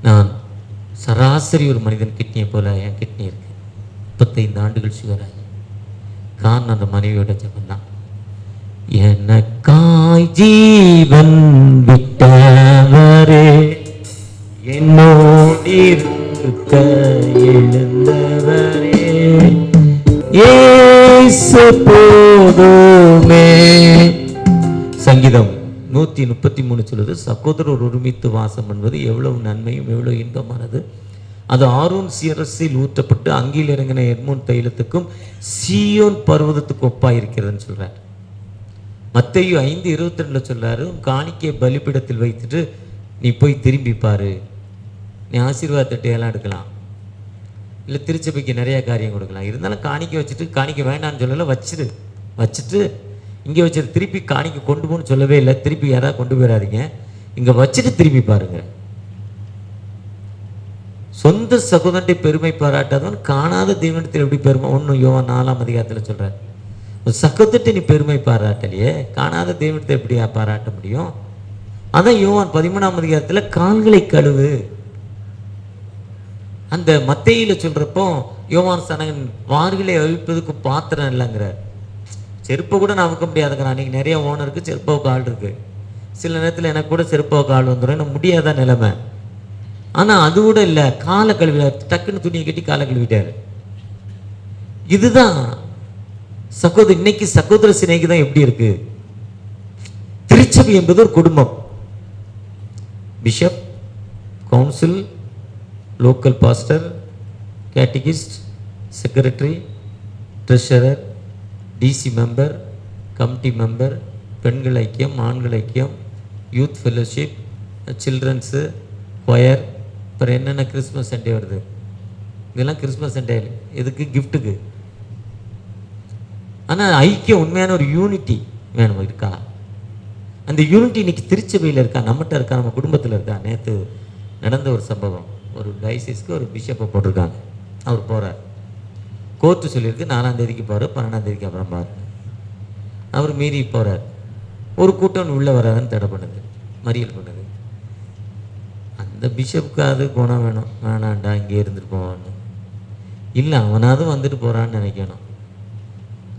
நான் சராசரி ஒரு மனிதன் கிட்னியை போல என் கிட்னி இருக்கு. 35 ஆண்டுகள் சுகராகி. காரணம் அந்த மனைவியோட ஜெபந்தான். எனக்காய் ஜீவன் விட்டவரே, என்னோடு இருக்க எழுந்தவரே, இயேசு போதுமே. சங்கீதம் 133 சொல்லுது, சகோதரர் ஒருமித்து வாசம் என்பது எவ்வளவு நன்மையும் எவ்வளவு இன்பமானது. அது ஆரோன் சிரசில் ஊற்றப்பட்டு அங்கில் இறங்கின எர்மோன் தைலத்துக்கும் சீயோன் பர்வதத்துக்கு ஒப்பாயிருக்கிறதுன்னு சொல்றார். மத்தேயு 5:22 சொல்றாரு, காணிக்கை பலிபீடத்தில் வைத்துட்டு நீ போய் திரும்பி பாரு. நீ ஆசீர்வாத தட்டையெல்லாம் எடுக்கலாம், இல்லை திருச்சபைக்கு நிறைய காரியம் கொடுக்கலாம். இருந்தாலும் காணிக்கை வச்சுட்டு, காணிக்கை வேண்டான்னு சொல்லலை, வச்சுட்டு இங்கே வச்சுட்டு திருப்பி காணிக்கை கொண்டு போகணும்னு சொல்லவே இல்லை. திருப்பி யாராவது கொண்டு போயிடாதீங்க, இங்கே வச்சுட்டு திரும்பி பாருங்க. சொந்த சகோதரனை பெருமை பாராட்டாதவன் காணாத தேவனிடத்தில் எப்படி பெருமை? 1 யோவான் 4ஆம் அதிகாரத்தில் சொல்றார், சகோதரத்தை நீ பெருமை பாராட்டலையே, காணாத தேவனிடத்தை எப்படி பாராட்ட முடியும்? அதான் யோவான் 13ஆம் அதிகாரத்தில் கால்களை கழுவு. அந்த மத்தேயில சொல்றப்போ யோவான் சனகன் வார்களை அழிப்பதுக்கு பாத்திரம் இல்லைங்கிறார். செருப்பை கூட நான் வைக்க முடியாதுங்கிறான். அன்றைக்கி நிறைய ஓனருக்கு செருப்பாவுக்கு ஆள் இருக்கு. சில நேரத்தில் எனக்கு கூட செருப்பாவுக்கு ஆள் வந்துடும், எனக்கு முடியாத நிலைமை. ஆனால் அது கூட இல்லை, காலை கழுவிட்டார். டக்குன்னு துணியை கட்டி காலை கழுவிட்டார். இதுதான் சகோதர, இன்னைக்கு சகோதர சிநேகிதம் எப்படி இருக்கு? திருச்சபை என்பது ஒரு குடும்பம். Bishop, council, local pastor, catechist, secretary, treasurer, DC member, committee member, பெண்கள் ஐக்கியம், ஆண்கள் ஐக்கியம், யூத் ஃபெல்லோஷிப், சில்ட்ரன்ஸு, கொயர். அப்புறம் என்னென்ன கிறிஸ்மஸ் சண்டே வருது, இதெல்லாம் கிறிஸ்மஸ் சண்டே எதுக்கு? கிஃப்ட்டுக்கு. ஆனால் ஐக்கியம், உண்மையான ஒரு யூனிட்டி வேணும். இருக்கா அந்த யூனிட்டி? இன்னைக்கு திருச்சபையில் இருக்கா? நம்மகிட்ட இருக்கா? நம்ம குடும்பத்தில் இருக்கா? நேற்று நடந்த ஒரு சம்பவம், ஒரு டைசிஸ்க்கு ஒரு பிஷப்பை போட்டிருக்காங்க. அவர் போகிறார், கோர்ட்டு சொல்லியிருக்கு 4ஆம் தேதிக்கு போகிறார், 12ஆம் தேதிக்கு அப்புறம் பாரு. அவர் மீறி போகிறார். ஒரு கூட்டம் உள்ளே வராதுன்னு தடை பண்ணுது, மறியல் பண்ணுது. அந்த பிஷப்புக்கு அது குணம் வேணும், வேணாண்டா இங்கே இருந்துட்டு போவான்னு. இல்லை, அவனாவது வந்துட்டு போகிறான்னு நினைக்கணும்.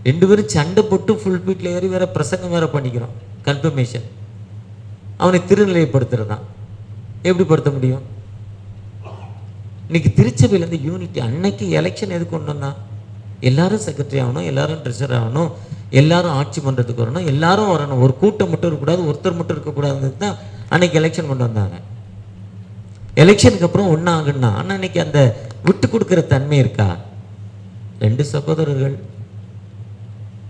2 பேரும் சண்டை போட்டு ஃபுல் பீட்டில் ஏறி வேற பிரசங்கம் வேற பண்ணிக்கிறோம். கன்ஃபர்மேஷன் அவனை திருநிலைப்படுத்துறது தான். எப்படி படுத்த முடியும்? இன்னைக்கு திருச்சபையிலேருந்து யூனிட்டி. அன்னைக்கு எலெக்ஷன் எது கொண்டு வந்தான்? எல்லாரும் செக்ரட்டரி ஆகணும், எல்லாரும் ட்ரெஷர் ஆகணும், எல்லாரும் ஆட்சி பண்ணுறதுக்கு வரணும், எல்லாரும் வரணும். ஒரு கூட்டம் மட்டும் இருக்கக்கூடாது, ஒருத்தர் மட்டும் இருக்கக்கூடாதுன்னு தான் அன்னைக்கு எலெக்ஷன் கொண்டு வந்தாங்க. எலெக்ஷனுக்கு அப்புறம் ஒன்றாகுன்னா, ஆனால் இன்னைக்கு அந்த விட்டு கொடுக்குற தன்மை இருக்கா? 2 சகோதரர்கள்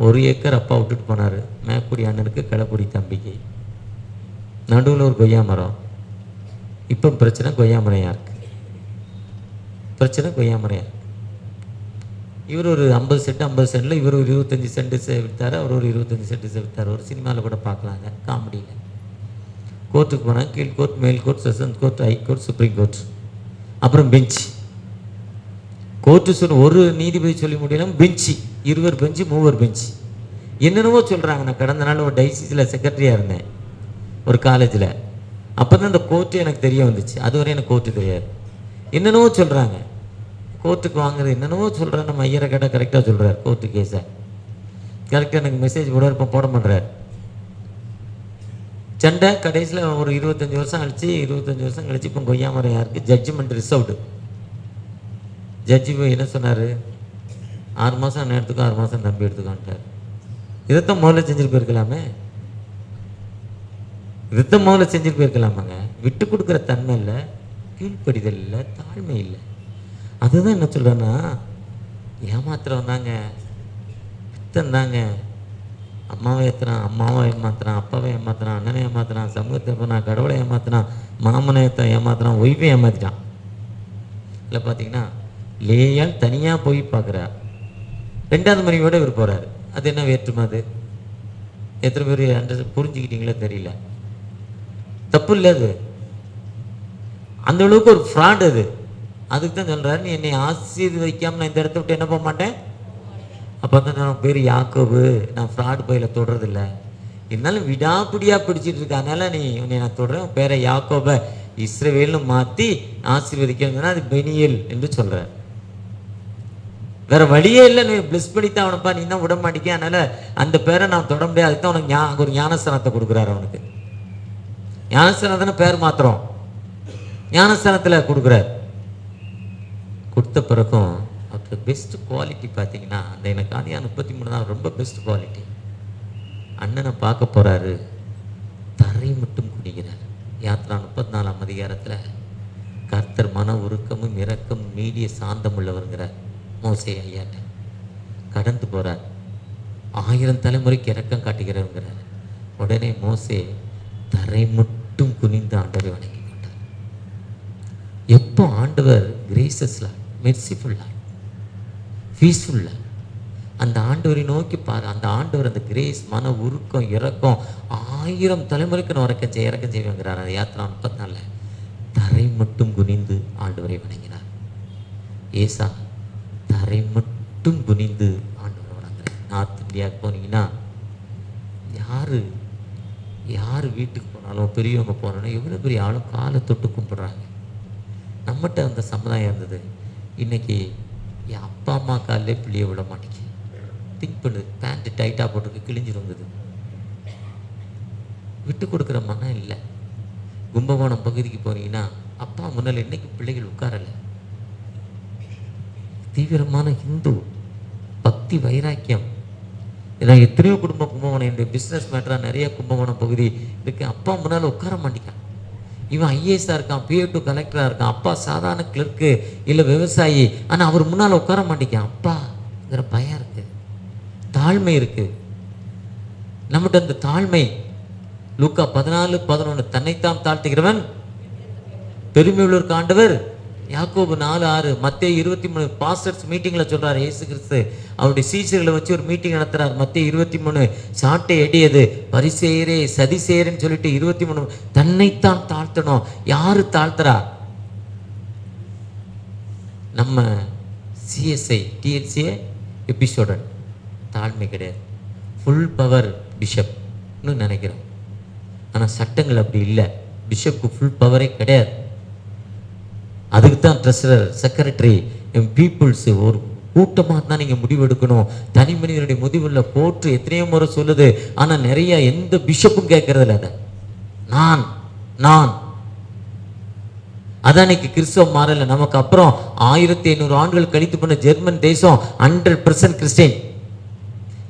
1 ஏக்கர் அப்பா விட்டுட்டு போனார். மேக்குடி அண்ணனுக்கு, கிளக்குடி தம்பிக்கு. நடுவில் ஒரு கொய்யா மரம். இப்போ பிரச்சனை கொய்யா மரம் யாருக்கு? பிரச்சனை கொய்யா மரம் யாருக்கு? இவர் ஒரு 50 சென்ட் 50 சென்டில் இவர் ஒரு 25 சென்ட் விற்றார், அவர் ஒரு 25 சென்ட் விற்றார். ஒரு சினிமாவில் கூட பார்க்கலாங்க, காமெடியில். கோர்ட்டுக்கு போனால் கீழ் கோர்ட், மேல் court, sessions court, high court, supreme court, அப்புறம் பெஞ்ச். கோர்ட்டு சொல்ல ஒரு நீதிபதி சொல்லி முடியலாம், பெஞ்சு 20 பெஞ்சு 3 பெஞ்சு என்னென்னவோ சொல்கிறாங்க. நான் கடந்த நாள் ஒரு டைசிஸில் செக்ரட்டரியாக இருந்தேன் ஒரு காலேஜில். அப்போ தான் இந்த கோர்ட்டு எனக்கு தெரிய வந்துச்சு. அதுவரை எனக்கு கோர்ட்டு தெரியாது. என்னென்னவோ சொல்கிறாங்க, கோர்ட்டுக்கு வாங்குறது என்னென்னவோ சொல்கிறேன். நம்ம ஐயரை கேட்டால் கரெக்டாக சொல்கிறார் கோர்ட்டு கேஸை. கரெக்டாக எனக்கு மெசேஜ் கூட இப்போ போட மாட்டார். சண்டை கடைசியில் ஒரு 25 வருஷம் கழிச்சு இப்போ கொய்யா மரம் யாருக்கு? Judgement reserved. ஜட்ஜி போய் என்ன சொன்னார்? 6 மாதம் அண்ணன் எடுத்துக்கோ, 6 மாதம் தம்பி எடுத்துக்கான்ட்டார். இதைத்தான் முதல்ல செஞ்சுட்டு போயிருக்கலாமே, இதைத்தான் முதல்ல செஞ்சுட்டு போயிருக்கலாமாங்க. விட்டு கொடுக்குற தன்மை இல்லை, கீழ்ப்படிதல் இல்லை, தாழ்மை இல்லை. அதுதான் என்ன சொல்கிறேன்னா, ஏமாத்திரம் தாங்க, பித்தம் தாங்க. அம்மாவை ஏற்றுறான், அம்மாவை ஏமாத்துறான், அப்பாவை ஏமாத்துறான், அண்ணனை ஏமாத்துறான், சமூகத்தை ஏமாத்துறான், கடவுளை ஏமாத்துறான், மாமனை ஏமாத்துறான், ஒய்ஃபை ஏமாத்திட்டான். இல்லை பார்த்தீங்கன்னா லேயால் தனியாக போய் பார்க்குறா. 2வது மனைவியோட இவர் போகிறாரு. அது என்ன வேற்றுமை? அது எத்தனை பேர் புரிஞ்சுக்கிட்டீங்களோ தெரியல. தப்பு இல்லை அது, அந்த அளவுக்கு ஒரு ஃப்ராட் அது. அதுக்கு தான் சொல்கிறாரு, நீ என்னை ஆசீர்வதிக்காமல் நான் இந்த இடத்த விட்டு என்ன போக மாட்டேன். அப்போ தான் நான் பேர் யாக்கோபு, நான் ஃப்ராட் பையில தொடுறதில்ல. இருந்தாலும் விடாப்பிடியாக பிடிச்சிட்டு இருக்க, அதனால நீ உன்னை நான் தொடுறேன், பேரை யாக்கோபை இஸ்ரவேல்னு மாற்றி ஆசீர்வதிக்கணும்னா அது பெனியல் என்று சொல்கிறார். வேற வழியே இல்லை, நீ பிளஸ் பண்ணித்தான் அவனப்பா, நீ தான் விட மாட்டேங்க, அதனால அந்த பேரை நான் தொட முடியாது. அதுக்கு தான் உனக்கு ஒரு ஞானஸ்தானத்தை கொடுக்குறாரு. அவனுக்கு ஞானஸ்தானத்தான பேர் மாத்திரம் ஞானஸ்தானத்தில் கொடுக்குறாரு. கொடுத்த பிறகும் அவருக்கு பெஸ்ட் குவாலிட்டி பார்த்தீங்கன்னா, அந்த எனக்கு 33 ரொம்ப பெஸ்ட் குவாலிட்டி. அண்ணனை பார்க்க போகிறாரு, தரை மட்டும் குடிக்கிறார். யாத்ரா 34ஆம் அதிகாரத்தில் கர்த்தர் மன உருக்கமும் இரக்கமும் நீடிய சாந்தம் உள்ளவருங்கிறார். மோசே ஐயாட்ட கடந்து போகிறார். 1000 தலைமுறைக்கு இரக்கம் காட்டுகிறவங்கிறார். உடனே மோசே தரை மட்டும் குனிந்து ஆண்டவரை வணங்கி கொண்டார். எப்போ ஆண்டவர் கிரேசஸ்ல, மெர்சிஃபுல்லா, பீஸ்ஃபுல்லா, அந்த ஆண்டவரை நோக்கி பாரு. அந்த ஆண்டவர் அந்த கிரேஸ், மன உருக்கம், இரக்கம் 1000 தலைமுறைக்கு நான் இறக்கம் செய்வேங்கிறார். அந்த யாத்திரா 34 தரை மட்டும் குனிந்து ஆண்டவரை வணங்கினார். ஏசா தரை மட்டும் குனிந்து ஆண்டவரை வணங்குறேன். நார்த் இந்தியாவுக்கு போனீங்கன்னா யார் வீட்டுக்கு போனாலும் பெரியவங்க போனாலும் எவ்வளோ பெரிய ஆளும் காலை தொட்டு கும்பிட்றாங்க. நம்மகிட்ட அந்த சமுதாயம் இருந்தது. இன்னைக்கு என் அப்பா அம்மா காலிலே பிள்ளைய விட மாட்டேங்க. திங்க் பண்ணு, பேண்ட்டு டைட்டாக போட்டுருக்கு, கிழிஞ்சிருந்தது. விட்டு கொடுக்குற மனம் இல்லை. கும்பகோணம் பகுதிக்கு போனீங்கன்னா அப்பா முன்னால் இன்னைக்கு பிள்ளைகள் உட்காரலை. தீவிரமான ஹிந்து பக்தி வைராக்கியம். நான் எத்தனையோ குடும்பம் கும்பகோணம், என்னுடைய பிஸ்னஸ் மேட்டராக நிறைய கும்பகோணம் பகுதி இருக்கு. அப்பா முன்னால் உட்கார மாட்டேங்கான். இவன் ஐஏஎஸ்ஸாக இருக்கான், PA2 கலெக்டராக இருக்கான். அப்பா சாதாரண கிளர்க்கு இல்லை விவசாயி, ஆனால் அவர் முன்னால் உட்கார மாட்டேங்கான். அப்பாங்கிற பயம் இருக்கு, தாழ்மை இருக்கு. நம்மகிட்ட அந்த தாழ்மை. லூக்கா 14:11 தன்னைத்தான் தாழ்த்துகிறவன் பெருமை உள்ளூர் ஆண்டவர். யாக்கோபு 4:6, மத்தேயு 23 பாஸ்டர்ஸ் மீட்டிங்கில் சொல்கிறார். இயேசு கிறிஸ்து அவருடைய சீசர்களை வச்சு ஒரு மீட்டிங் நடத்துகிறார். மத்தேயு 23 சாட்டை எடியது பரிசேயரே சதிசேயர்ன்னு சொல்லிட்டு 23 தன்னைத்தான் தாழ்த்தணும். யாரு தாழ்த்துறா? நம்ம CSI TLCA எபிசோடன் தாழ்மை கிடையாது. ஃபுல் பவர் பிஷப்னு நினைக்கிறோம். ஆனால் சட்டங்கள் அப்படி இல்லை. பிஷப்புக்கு ஃபுல் பவரே கிடையாது. அதுக்கு தான் ட்ரெஸரர், செக்ரட்டரி, பீப்புள்ஸ் ஒரு கூட்டமாக தான் நீங்கள் முடிவெடுக்கணும். தனி மனிதனுடைய முடிவில் கோர்ட்டு எத்தனையோ முறை சொல்லுது. ஆனால் நிறைய எந்த பிஷப்பும் கேட்கறதில்ல. அதை நான் அதான் இன்னைக்கு கிறிஸ்தவ மாறல. நமக்கு அப்புறம் 1500 ஆண்டுகள் கழித்து பண்ண ஜெர்மன் தேசம் 100% கிறிஸ்டின்.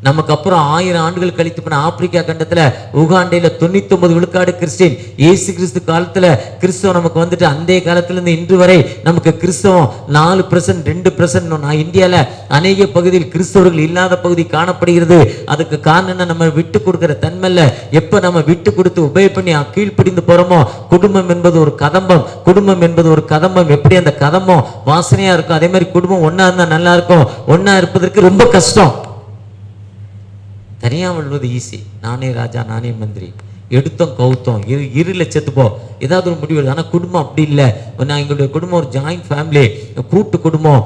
நமக்கு அப்புறம் 1000 ஆண்டுகள் கழித்து பண்ண ஆப்பிரிக்கா கண்டத்துல உகாண்டையில 99 விழுக்காடு கிறிஸ்டின். இயேசு கிறிஸ்து காலத்துல கிறிஸ்தவம் நமக்கு வந்துட்டு அந்த காலத்துல இருந்து இன்று வரை நமக்கு கிறிஸ்தவம் 4%, 2%. நான் இந்தியால அநேக பகுதியில் கிறிஸ்தவர்கள் இல்லாத பகுதி காணப்படுகிறது. அதுக்கு காரணம் என்ன? நம்ம விட்டு கொடுக்கிற தன்மையில. எப்ப நம்ம விட்டு கொடுத்து உபயோக பண்ணி கீழ்ப்பிடிந்து போறோமோ, குடும்பம் என்பது ஒரு கதம்பம். எப்படி அந்த கதம்பம் வாசனையா இருக்கும், அதே மாதிரி குடும்பம் ஒன்னா இருந்தா நல்லா இருக்கும். ஒன்னா இருப்பதற்கு ரொம்ப கஷ்டம். தனியாக வாழ்வது ஈஸி. நானே ராஜா நானே மந்திரி, எடுத்தோம் கவுத்தோம், இருள செத்துப்போ, ஏதாவது ஒரு முடிவு. ஆனால் குடும்பம் அப்படி இல்லை. நான் எங்களுடைய குடும்பம் ஒரு ஜாயிண்ட் ஃபேமிலி, கூட்டு குடும்பம்.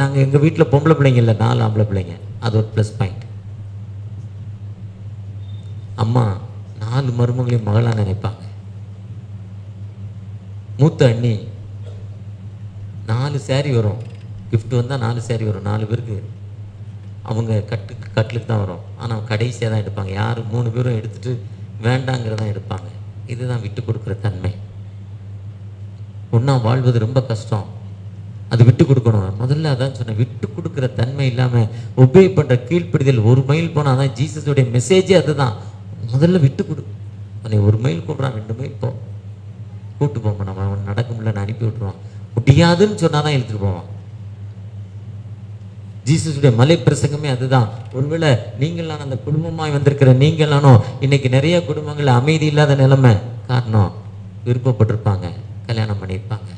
நாங்கள் எங்கள் வீட்டில் பொம்பளை பிள்ளைங்க இல்லை, 4 ஆம்பளை பிள்ளைங்க. அது ஒரு ப்ளஸ் பாயிண்ட். அம்மா 4 மருமங்களையும் மகளாக நினைப்பாங்க. மூத்த அண்ணி 4 சேரீ வரும், கிஃப்ட் வந்தால் 4 சேரீ வரும். 4 பேருக்கு அவங்க கட்டிலுக்கு தான் வரும். ஆனால் கடைசியாக தான் எடுப்பாங்க. யார் 3 பேரும் எடுத்துட்டு வேண்டாங்கிறதான் எடுப்பாங்க. இதுதான் விட்டு கொடுக்குற தன்மை. ஒன்றா வாழ்வது ரொம்ப கஷ்டம். அது விட்டு கொடுக்கணும். முதல்ல அதான் சொன்னேன், விட்டு கொடுக்குற தன்மை இல்லாமல் ஒபே பண்ணுற கீழ்ப்பிடிதல். 1 மைல் போனால் அதான் ஜீசஸுடைய மெசேஜே அதுதான். முதல்ல விட்டு கொடு. அவனை 1 மைல் கூப்பிட்றான், 2 மைல் போ, கூட்டு போவோம். நம்ம அவன் நடக்க முடியல, நான் அனுப்பி விட்டுருவான். முடியாதுன்னு சொன்னால் தான் இழுத்துட்டு போவான். ஜீசஸுடைய மலை பிரசங்கமே அதுதான். ஒருவேளை நீங்களான அந்த குடும்பமாய் வந்திருக்கிற நீங்களானோ இன்னைக்கு நிறைய குடும்பங்கள் அமைதி இல்லாத நிலைமை. காரணம், விருப்பப்பட்டிருப்பாங்க, கல்யாணம் பண்ணியிருப்பாங்க.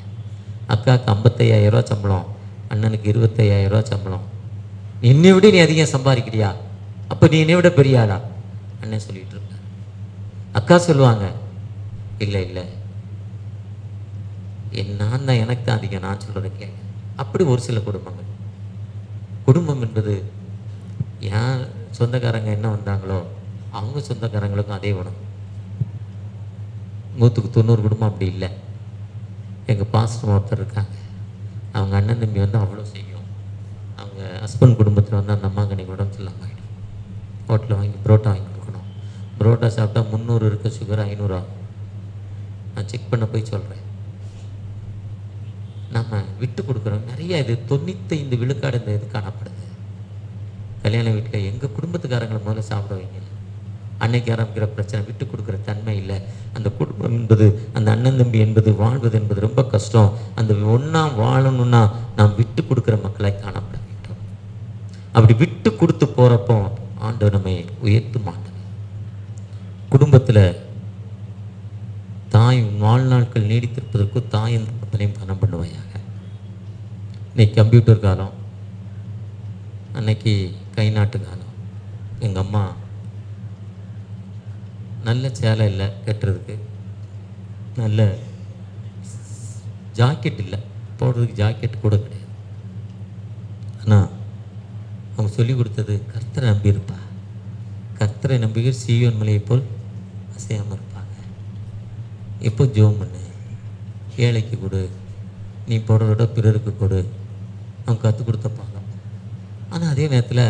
அக்காவுக்கு 55,000 ரூபா சம்பளம், அண்ணனுக்கு 25,000 ரூபா சம்பளம். என்னை விட நீ அதிகம் சம்பாதிக்கிறியா? அப்போ நீ என்னை விட பெரிய ஆளா? அண்ணன் சொல்லிட்டு இருக்க. அக்கா சொல்லுவாங்க, இல்லை நான் தான், எனக்கு தான் அதிகம், நான் சொல்கிறத கேட்க. அப்படி ஒரு சில குடும்பம் என்பது யார் சொந்தக்காரங்க என்ன வந்தாங்களோ அவங்க சொந்தக்காரங்களுக்கும் அதே உணவு. 100க்கு 90 குடும்பம் அப்படி இல்லை. எங்கள் பாஸ்டர் ஒருத்தர் இருக்காங்க, அவங்க அண்ணன் தம்பி வந்து அவ்வளோ செய்யும். அவங்க ஹஸ்பண்ட் குடும்பத்தில் வந்து அந்த அம்மாவுக்கு அன்றைக்கி உடம்பு சரியில்லாமல் ஆகிடும். ஹோட்டலில் வாங்கி புரோட்டா வாங்கி கொடுக்கணும். புரோட்டா சாப்பிட்டா 300 இருக்க சுகர் 500 ஆகும். நான் செக் பண்ண போய் சொல்கிறேன். நம்ம விட்டு கொடுக்குறோம் நிறைய. இது 95 விழுக்காடு இந்த இது காணப்படுது. கல்யாண வீட்டில் எங்கள் குடும்பத்துக்காரங்களை முதல்ல சாப்பிட வைங்க. அன்னைக்கு ஆரம்பிக்கிற பிரச்சனை விட்டு கொடுக்குற தன்மை இல்லை. அந்த குடும்பம் என்பது, அந்த அண்ணன் தம்பி என்பது, வாழ்வது என்பது ரொம்ப கஷ்டம். அந்த ஒன்றா வாழணும்னா நாம் விட்டு கொடுக்குற மக்களாய் காணப்பட வேண்டும். அப்படி விட்டு கொடுத்து போகிறப்போ ஆண்டவர் நம்மை உயர்த்து மாட்டார். குடும்பத்தில் தாய் வாழ்நாட்கள் நீடித்திருப்பதற்கு தாயின் தகப்பனையும் கனம் பண்ணுவாயாக. இன்னைக்கு கம்ப்யூட்டர் காலம், அன்னைக்கு கை நாட்டு காலம். எங்கள் அம்மா நல்ல சேலை இல்லை கட்டுறதுக்கு, நல்ல ஜாக்கெட் இல்லை போடுறதுக்கு, ஜாக்கெட் கூட கிடையாது. அவங்களுக்கு சொல்லி கொடுத்தது கர்த்தரை நம்பியிருப்பா, கர்த்தரை நம்பிக்கை சீயோன் மலையை போல் அசையாமல் இருப்பாங்க. எப்போ ஜோம் பண்ணு, ஏழைக்கு கொடு, நீ போடுறதோட பிறருக்கு கொடு, அவங்க கற்றுக் கொடுத்த பாடம். ஆனால் அதே நேரத்தில்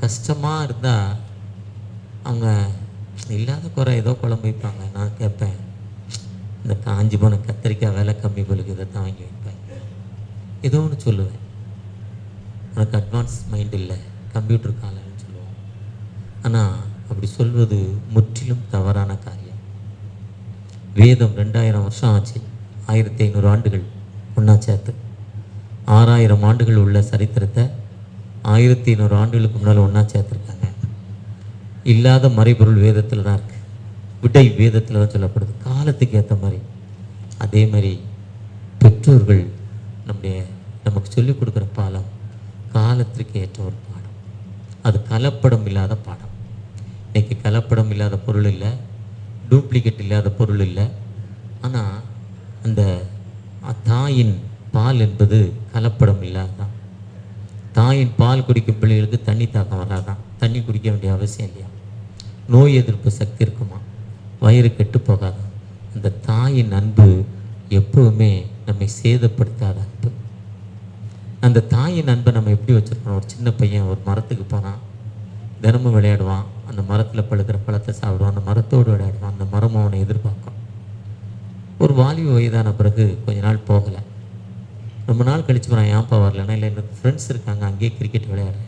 கஷ்டமாக இருந்தால் அவங்க இல்லாத குறை ஏதோ குழம்பு வைப்பாங்க. நான் கேட்பேன், இந்த காஞ்சி போன கத்திரிக்காய் விலை கம்மி பொழுது இதை தான் வாங்கி வைப்பேன். ஏதோ ஒன்று சொல்லுவேன், உனக்கு அட்வான்ஸ் மைண்ட் இல்லை, கம்ப்யூட்டர் காலன்னு சொல்லுவோம். ஆனால் அப்படி சொல்வது முற்றிலும் தவறான காரியம். வேதம் 2000 வருஷம் ஆச்சு, 1500 ஆண்டுகள் ஒன்றா சேர்த்து 6000 ஆண்டுகள் உள்ள சரித்திரத்தை 1500 ஆண்டுகளுக்கு முன்னால் ஒன்றா சேர்த்துருக்காங்க. இல்லாத மறைபொருள் வேதத்தில் தான் இருக்குது, விடை வேதத்தில் தான் சொல்லப்படுது, காலத்துக்கு ஏற்ற மாதிரி. அதே மாதிரி பெற்றோர்கள் நமக்கு சொல்லிக் கொடுக்குற பாடம் காலத்திற்கு ஏற்ற ஒரு பாடம். அது கலப்படம் இல்லாத பாடம். இன்றைக்கி கலப்படம் இல்லாத பொருள் இல்லை, டூப்ளிகேட் இல்லாத பொருள் இல்லை. ஆனால் அந்த தாயின் பால் என்பது கலப்படம் இல்லாதான். தாயின் பால் குடிக்கும் பிள்ளைகளுக்கு தண்ணி தாக்கம் வராதான், தண்ணி குடிக்க வேண்டிய அவசியம் இல்லையா, நோய் எதிர்ப்பு சக்தி இருக்குமா, வயிறு கெட்டு போகாதான். அந்த தாயின் அன்பு எப்பவுமே நம்மை சேதப்படுத்தாத அன்பு. அந்த தாயின் அன்பை நம்ம எப்படி வச்சுருக்கணும்? ஒரு சின்ன பையன் ஒரு மரத்துக்கு போனான், தினமும் விளையாடுவான், அந்த மரத்தில் பழுக்கிற பழத்தை சாப்பிடுவான், அந்த மரத்தோடு விளையாடுவான், அந்த மரம் அவனை எதிர்பார்க்கும். ஒரு வாலிப வயதான பிறகு கொஞ்ச நாள் போகலை, ரொம்ப நாள் கழிச்சு போனான். ஏன்ப்பா வரலன்னா, இல்லை எனக்கு ஃப்ரெண்ட்ஸ் இருக்காங்க அங்கேயே கிரிக்கெட் விளையாடுறேன்.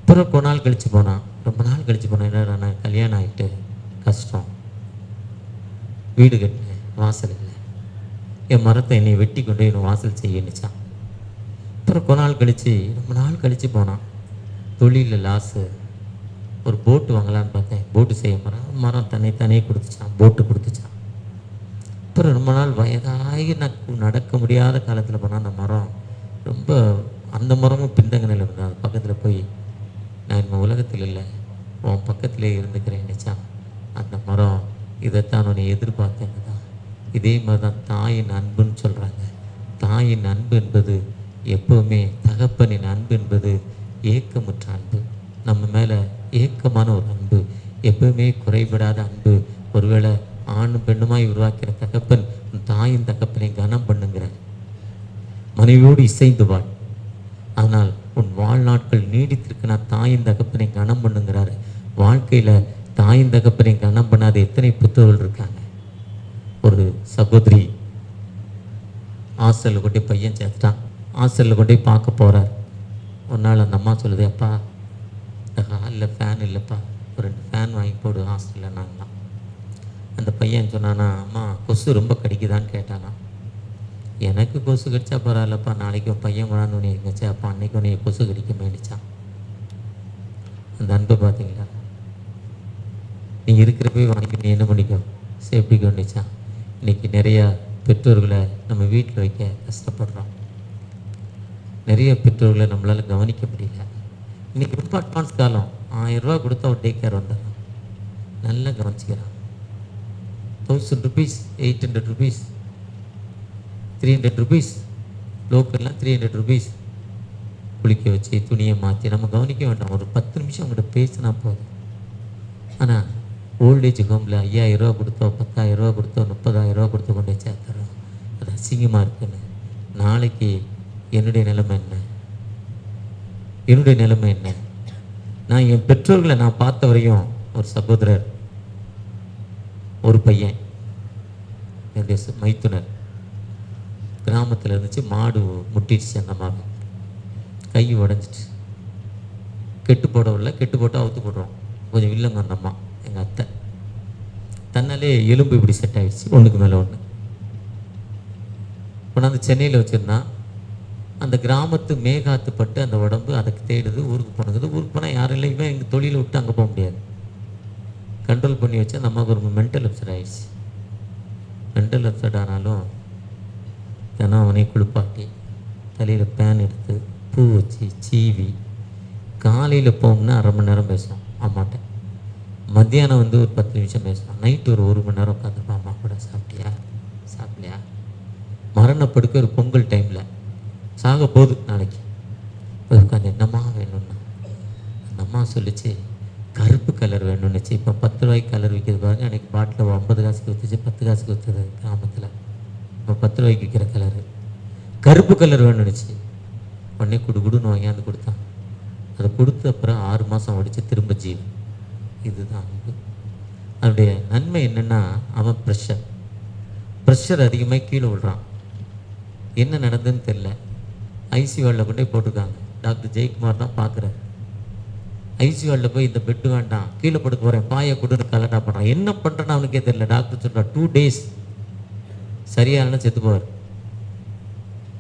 பிறகு கொஞ்ச நாள் கழிச்சு போனான், ரொம்ப நாள் கழிச்சு போனேன், என்ன நான் கல்யாணம் ஆகிட்டு கஷ்டம், வீடு கட்டினேன், வாசல் இல்லை, என் மரத்தை என்னை வெட்டி கொண்டு என்னை வாசல் செய்யணுச்சான். அப்புறம் கொஞ்ச நாள் கழித்து ரொம்ப நாள் கழித்து போனான், தொழிலில் லாஸு, ஒரு போட்டு வாங்கலான்னு பார்த்தேன், போட்டு செய்ய மரம் தனியே கொடுத்துச்சான், போட்டு கொடுத்துச்சான். அப்புறம் ரொம்ப நாள் வயதாகி நடக்க முடியாத காலத்தில் போனால் அந்த மரம் ரொம்ப, அந்த மரமும் பின்தங்க நிலை இருந்தது. அது பக்கத்தில் போய், நான் இந்த உலகத்தில் இல்லை, உன் பக்கத்திலே இருந்துக்கிறேன் நினச்சான். அந்த மரம் இதைத்தான் உன்னை எதிர்பார்த்தேன்னு தான். இதே மாதிரி தான் தாயின் அன்புன்னு சொல்கிறாங்க. தாயின் அன்பு என்பது எப்போவுமே, தகப்பனின் அன்பு என்பது ஏக்கமுற்ற அன்பு, நம்ம மேலே ஏக்கமான ஒரு அன்பு, எப்பவுமே குறைபடாத அன்பு. ஒருவேளை ஆணும் பெண்ணுமாய் உருவாக்கிற தகப்பன் தாயின் தகப்பனை கனம் பண்ணுங்கிறார். மனைவியோடு இசைந்து வாழ், ஆனால் உன் வாழ்நாட்கள் நீடித்திருக்குன்னா தாயின் தகப்பனை கனம் பண்ணுங்கிறாரு. வாழ்க்கையில் தாயின் தகப்பனை கனம் பண்ணாத எத்தனை புத்தகங்கள் இருக்காங்க. ஒரு சகோதரி ஹாஸ்டலில் கொண்டு பையன் சேர்த்துட்டான், ஹாஸ்டலில் கொண்டு பார்க்க போகிறார். ஒரு நாள் அந்த அம்மா சொல்லுது, அப்பா இந்த ஹாலில் ஃபேன் இல்லைப்பா, ஒரு 2 ஃபேன் வாங்கி போடு ஹாஸ்டலில் நாங்களாம். அந்த பையன் சொன்னானா, அம்மா கொசு ரொம்ப கடிக்குதான்னு கேட்டானா. எனக்கு கொசு கடிச்சா பரவாயில்லப்பா, நாளைக்கு உன் பையன் கொண்டாந்து உன்னை எங்கச்சா, அப்பா அன்னைக்கு உன்னை கொசு கடிக்க மேடிச்சான். அந்த அன்பை பார்த்தீங்களா? நீ இருக்கிறப்பே வாங்கி நீ என்ன பண்ணிக்கோ, சேஃப்டிக்கு வந்துச்சான். இன்றைக்கி நிறையா பெற்றோர்களை நம்ம வீட்டில் வைக்க கஷ்டப்படுறோம். நிறைய பெற்றோர்களை நம்மளால் கவனிக்க முடியல. இன்றைக்கி ரொம்ப அட்வான்ஸ் காலம், 1000 ரூபா கொடுத்தா ஒரு டே கேர் வந்துடுறான், நல்லா கவனிச்சிக்கிறான். 1000 rupees, 800 rupees, 300 rupees, லோக்கல்லாம் 300 rupees குளிக்க வச்சு துணியை மாற்றி நம்ம கவனிக்க வேண்டாம். ஒரு 10 நிமிஷம் அவங்கள்ட்ட பேசினா போதும். ஆனால் ஓல்டேஜ் ஹோமில் 5000 ரூபா கொடுத்தோ, 10,000 ரூபா கொடுத்தோ, 30,000 ரூபா கொடுத்து கொண்டு சேர்த்துறோம். அது அசிங்கமாக இருக்குன்னு. நாளைக்கு என்னுடைய நிலைமை என்ன? என்னுடைய நிலைமை என்ன? நான் என் பெற்றோர்களை நான் பார்த்த வரையும், ஒரு சகோதரர், ஒரு பையன், என்னுடைய மைத்துனர், கிராமத்தில் இருந்துச்சு, மாடு முட்டிடுச்சு, அந்த மாதிரி கை உடஞ்சிட்டு, கெட்டு போடவில்லை, கெட்டு போட்டு அவுத்து போடுறோம். கொஞ்சம் இல்லைங்க அந்த அம்மா, எங்கள் அத்தை, தன்னாலே எலும்பு இப்படி செட் ஆகிடுச்சு, ஒன்றுக்கு மேலே ஒன்று. கொண்டாந்து சென்னையில் வச்சுருந்தான். அந்த கிராமத்து மேகாத்து பட்டு அந்த உடம்பு அதுக்கு தேடுது, ஊருக்கு போனது. ஊருக்கு போனால் யாரும் இல்லை, இவன் எங்கள் தொழிலை விட்டு அங்கே போக முடியாது. கண்ட்ரோல் பண்ணி வச்சு அந்த அம்மாவுக்கு ஒரு மென்டல் அப்செட் ஆகிடுச்சு. மென்டல் அப்செட் ஆனாலும் தினம் அவனே குளிப்பாட்டி, தலையில் பேன் எடுத்து, பூ வச்சு, சீவி, காலையில் போகணும்னா 1/2 மணி நேரம் பேசுவோம் அம்மாட்ட. மத்தியானம் ஒரு 10 நிமிஷம் பேசுவோம். நைட்டு ஒரு 1 மணி நேரம் உட்காந்துருப்போம் அம்மா கூட. சாப்பிட்டியா, சாப்பிடலையா? மரணப்படுக்க ஒரு பொங்கல் டைமில் சாக போகுது நாளைக்கு. உட்காந்து என்னம்மா வேணும்னா அந்த அம்மா சொல்லிச்சு கருப்பு கலர் வேணும்னுச்சு. இப்போ 10 ரூபாய்க்கு கலர் விற்கிது பாருங்க. அன்றைக்கி பாட்டில் 50 காசுக்கு விற்றுச்சு, 10 காசுக்கு விற்றுது கிராமத்தில். இப்போ 10 ரூபாய்க்கு விற்கிற கலரு கருப்பு கலர் வேணும்னுச்சு. உடனே குடுன்னு வாங்கியாந்து கொடுத்தான். அதை கொடுத்த அப்புறம் 6 மாதம் ஓடிச்சு, திரும்ப ஜீவன். இதுதான் அன்பு. அதனுடைய நன்மை என்னென்னா, அவன் ப்ரெஷர் அதிகமாக கீழே விழுறான். என்ன நடந்ததுன்னு தெரில. ஐசியூவில் கொண்டு போய் போட்டிருக்காங்க. டாக்டர் ஜெயக்குமார் தான் பார்க்குறாரு. ஐசியூவில் போய் இந்த பெட்டு வேண்டாம், கீழே படுக்க போகிறேன், பாயை கொடுன்னு கலட்டா பண்ணுறான். என்ன பண்ணுறேன்னு அவனுக்கே தெரியல. டாக்டர் சொல்கிறார் 2 days சரியான செத்து போவார்,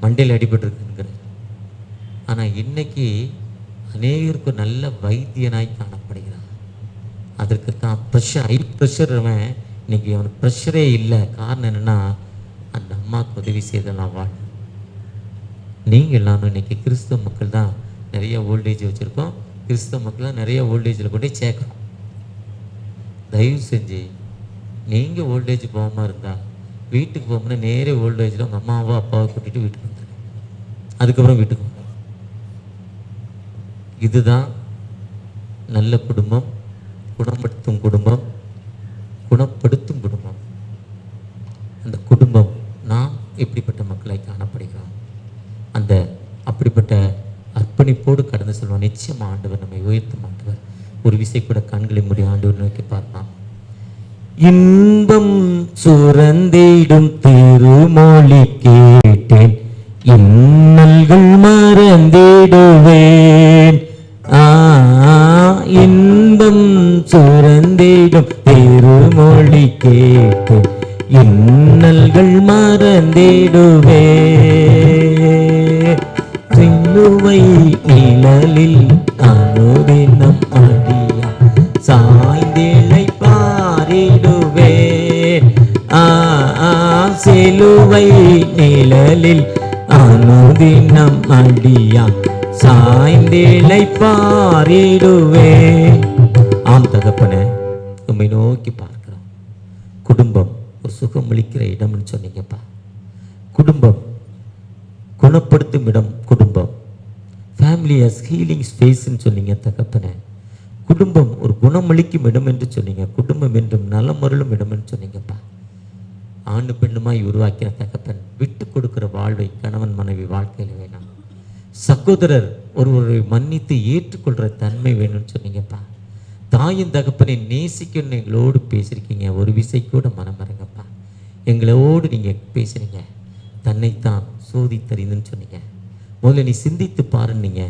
மண்டையில் அடிபட்டுருக்குங்கிற. ஆனால் இன்னைக்கு அநேகருக்கு நல்ல வைத்தியனாய் காணப்படுகிறான். அதற்கு தான் ஹை ப்ரெஷர். அவன் இன்னைக்கு அவனுக்கு ப்ரெஷரே இல்லை. காரணம் என்னென்னா, அந்த அம்மாவுக்கு உதவி செய்தெல்லாம் வாழ். நீங்கள் எல்லாரும் இன்னைக்கு கிறிஸ்தவ மக்கள் தான் நிறைய ஓல்டேஜ் வச்சுருக்கோம். கிறிஸ்தவ மக்கள் தான் நிறைய ஓல்டேஜில் கொண்டு சேர்க்கணும். தயவு செஞ்சு நீங்கள் ஓல்டேஜ் போகாமல் இருந்தால் வீட்டுக்கு போகும்போது நேரே ஓல்டேஜில் உங்கள் அம்மாவோ அப்பாவை கூட்டிகிட்டு வீட்டுக்கு வந்துடுங்க. அதுக்கப்புறம் வீட்டுக்கு வாங்க. இதுதான் நல்ல குடும்பம், குணப்படுத்தும் குடும்பம், குணப்படுத்தும் குடும்பம். அந்த குடும்பம் நாம் எப்படிப்பட்ட மக்களை காணப்படுகிறோம், அந்த அப்படிப்பட்ட அர்ப்பணிப்போடு கடந்து செல்வோம். நிச்சயமாக ஆண்டவர் நம்மை உயர்த்தும் ஆண்டவர். ஒரு விசை கூட கண்களை மூடி ஆண்டவர் நோக்கி பார்க்கலாம். இன்பம் சுரந்திடும் திருமொழி கேட்டேன், இன்னல்கள் மறந்திடுவேன். இன்பம் சுரந்திடும் திருமொழி கேட்டேன், இன்னல்கள் மறந்திடுவேன். சிலுவை நிழலில் அனுதினம் அடியா சாய்ந்திழை பாரிடுவேன். சிலுவை நிழலில் அனுதினம் அடியா சாய்ந்திழை பாரிடுவேன். ஆம் தகப்பனே, உம்மை நோக்கி பார்க்கிறோம். குடும்பம் ஒரு சுகமளிக்கிற இடம்னு சொன்னீங்கப்பா. குடும்பம் குணப்படுத்தும் இடம். குடும்பம் ஃபேமிலி அஸ் ஹீலிங் ஸ்பேஸ்ன்னு சொன்னீங்க தகப்பனே. குடும்பம் ஒரு குணமளிக்கும் இடம் என்று சொன்னீங்க. குடும்பம் என்றும் நலமருளும் இடம் என்று சொன்னீங்கப்பா. ஆண்டு பெண்ணுமாய் உருவாக்கிற தகப்பன் விட்டு கொடுக்கிற வாழ்வை கணவன் மனைவி வாழ்க்கையில் வேணாம். சகோதரர் ஒருவரை மன்னித்து ஏற்றுக்கொள்கிற தன்மை வேணும்னு சொன்னீங்கப்பா. தாயின் தகப்பனை நேசிக்கணும்னு எங்களோடு பேசியிருக்கீங்க. ஒரு விசை கூட மனமறங்கப்பா. எங்களோடு நீங்கள் பேசுகிறீங்க. தன்னைத்தான் சோதித்தறிந்துன்னு சொன்னீங்க. முதல்ல நீ சிந்தித்து பாருன்னீங்க.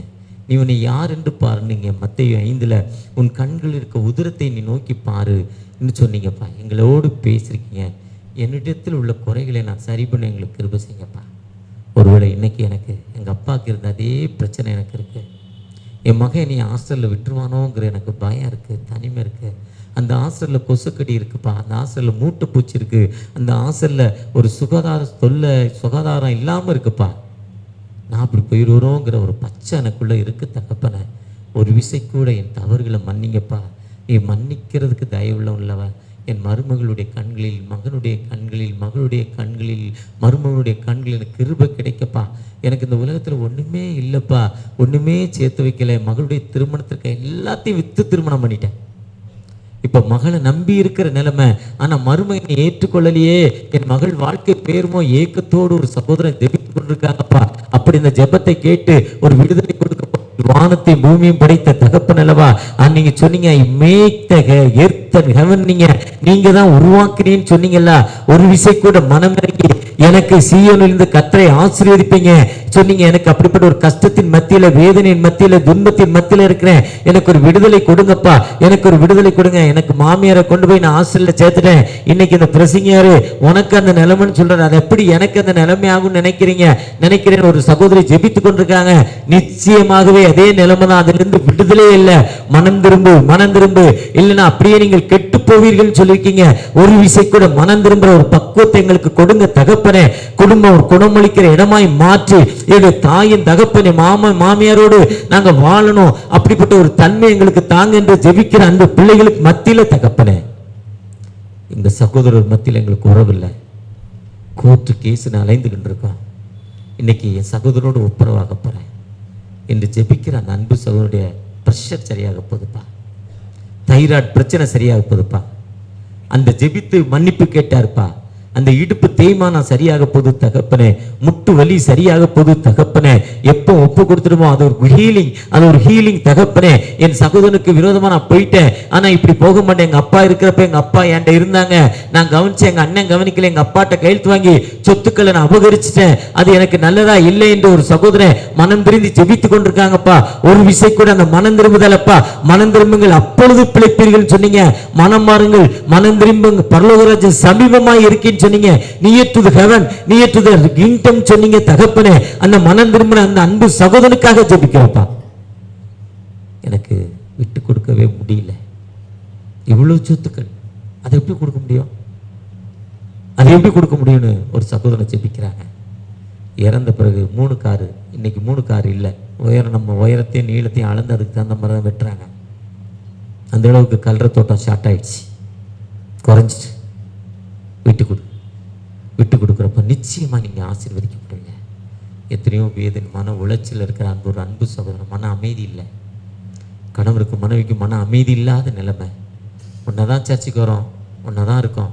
நீ உன்னை யார் என்று பாருன்னீங்க. மத்தேயு 5 உன் கண்கள் இருக்க உதிரத்தை நீ நோக்கி பாருன்னு சொன்னீங்கப்பா. எங்களோடு பேசியிருக்கீங்க. என்னிடத்தில் உள்ள குறைகளை நான் சரி பண்ண எங்களுக்கு கிருபை செய்யுங்கப்பா. ஒருவேளை இன்னைக்கு எனக்கு எங்கள் அப்பாவுக்கு இருந்த அதே பிரச்சனை எனக்கு இருக்குது. என் மகன் நீ ஹாஸ்டலில் விட்டுருவானோங்கிற எனக்கு பயம் இருக்குது, தனிமை இருக்குது. அந்த ஹாஸ்டலில் கொசுக்கடி இருக்குப்பா, அந்த ஹாஸ்டலில் மூட்டை பூச்சி இருக்குது, அந்த ஹாஸ்டலில் ஒரு சுகாதாரம் இல்லாமல் இருக்குப்பா. நான் அப்படி போயிடுவோங்கிற ஒரு பச்சை எனக்குள்ளே இருக்குது தகப்பனை. ஒரு விசை கூட என் தவறுகளை மன்னிங்கப்பா. நீ மன்னிக்கிறதுக்கு தயவுள்ள உள்ளவன். என் மருமகளுடைய கண்களில், மகனுடைய கண்களில், மகளுடைய கண்களில், மருமகளுடைய கண்களில் எனக்கு கிருபை கிடைக்கப்பா. எனக்கு இந்த உலகத்தில் ஒன்றுமே இல்லைப்பா, ஒன்றுமே சேர்த்து வைக்கலை. மகளுடைய திருமணத்திற்கு எல்லாத்தையும் விற்று திருமணம் பண்ணிட்டேன். இப்போ மகளை நம்பி இருக்கிற நிலைமை. ஆனால் மருமகனை ஏற்றுக்கொள்ளலையே. என் மகள் வாழ்க்கை பேருமோ ஏக்கத்தோடு ஒரு சகோதரன் ஜெபித்து கொண்டிருக்காங்கப்பா. அப்படி இந்த ஜெபத்தை கேட்டு ஒரு விடுதலை கொடுக்க வானத்தை பூமியும் படைத்த தகப்பன் அல்லவா. நீங்க சொன்னீங்க make the earth and heaven, நீங்க தான் உருவாக்குனீன்னு சொன்னீங்கல்ல. ஒரு விசை கூட மனம் இறங்கி எனக்கு சீயோனிலிருந்து கர்த்தரை ஆசீர்வதிப்பீங்க சொன்னீங்க. எனக்கு அப்படிப்பட்ட ஒரு கஷ்டத்தின் மத்தியில, வேதனையின் மத்தியில, துன்பத்தின் மத்தியில இருக்கிறேன். எனக்கு ஒரு விடுதலை கொடுங்கப்பா, எனக்கு ஒரு விடுதலை கொடுங்க. எனக்கு மாமியாரை கொண்டு போய் நான் ஹாஸ்டல்ல சேர்த்துட்டேன். இன்னைக்கு இந்த பிரசங்கியாரு உனக்கு அந்த நிலைமைன்னு சொல்றாரு. அது எப்படி எனக்கு அந்த நிலைமை ஆகும் நினைக்கிறேன். ஒரு சகோதரி ஜெபித்து கொண்டிருக்காங்க. நிச்சயமாகவே அதே நிலைமை தான். அதுல இருந்து விடுதலே இல்லை. மனம் திரும்பு இல்லைன்னா அப்படியே நீங்கள் கெட்டு போவீர்கள் சொல்லிருக்கீங்க. ஒரு விசை கூட மனம் திரும்புற ஒரு பக்குவத்தை எங்களுக்கு கொடுங்க தகப்பனே. குடும்பம் ஒரு குணமளிக்கிற இடமாய் மாற்றி என்னுடைய தாயின் தகப்பனை மாமியாரோடு நாங்க வாழணும். அப்படிப்பட்ட ஒரு தன்மை எங்களுக்கு தாங்க என்று ஜெபிக்கிற அந்த பிள்ளைகளுக்கு மத்தியில தகப்பனே, இந்த சகோதரர் மத்தியில் எங்களுக்கு உறவில்லை. கோர்ட்டு கேஸ் அலைந்து கொண்டிருக்கோம். இன்னைக்கு என் சகோதரோடு ஒப்புரவாக போறேன். என்று ஜெபிக்கிற அந்த அன்பு சகோதரனுடைய ப்ரெஷர் சரியாக போகுதுப்பா, தைராய்டு பிரச்சனை சரியாக போகுதுப்பா, அந்த ஜெபித்து மன்னிப்பு கேட்டாருப்பா, அந்த இடுப்பு தேய்மானம் சரியாக போது தகப்பனே, முட்டு வலி சரியாக போது தகப்பனே, எப்போ ஒப்பு கொடுத்துடுமோ அது ஒரு ஹீலிங், அது ஒரு ஹீலிங் தகப்பனே. என் சகோதரனுக்கு விரோதமா நான் போயிட்டேன், ஆனா இப்படி போக மாட்டேன். எங்க அப்பா இருக்கிறப்ப எங்க அப்பா என்கிட்ட இருந்தாங்க, நான் கவனிச்சேன், எங்க அண்ணன் கவனிக்கல, எங்க அப்பாட்ட கையெழுத்து வாங்கி சொத்துக்களை நான் அபகரிச்சிட்டேன், அது எனக்கு நல்லதா இல்லை என்று ஒரு சகோதரன் மனம் திரும்பி ஜெபித்து கொண்டிருக்காங்கப்பா. ஒரு விஷயம் கூட அந்த மனம் திரும்புதலப்பா, மனம் திரும்புங்கள் அப்பொழுது பிழைப்பீர்கள் சொன்னீங்க. மனம் மாறுங்கள், மனம் திரும்புங்க, பரலோகராஜ்யம் சமீபமாய் இருக்கேன்னு சொன்னீங்க. near to the heaven, near to the kingdom சொன்னீங்க தகப்பனே. அந்த மனம் திரும்பின அந்த அன்பு சகோதரனுக்காக ஜெபிக்கிறப்பா. எனக்கு விட்டு கொடுக்கவே முடியல, இவ்வளவு சொத்துக்கள், அதை எப்படி கொடுக்க முடியும், அதை எப்படி கொடுக்க முடியும்னு ஒரு சகோதரனை ஜெபிக்கிறாங்க. இறந்த பிறகு 3 காரு, இன்னைக்கு 3 காரு இல்லை, நம்ம உயரத்தையும் நீளத்தையும் அளந்து அதுக்கு தகுந்த மாதிரி தான் வெட்டுறாங்க. அந்த அளவுக்கு கல்ற தோட்டம் ஷார்ட் ஆயிடுச்சு, குறைஞ்சிச்சு. விட்டு கொடுக்குறப்ப நிச்சயமா நீங்க ஆசீர்வதிக்கப்படுவீங்க. எத்தனையோ வேதனை, மன உளைச்சல் இருக்கிற அந்த ஒரு அன்பு சகோதரன், மன அமைதி இல்லை, கணவருக்கு மனைவிக்கு மன அமைதி இல்லாத நிலைமை. ஒன்னதான் சர்ச்சுக்கு வரோம், ஒன்னதான் இருக்கோம்,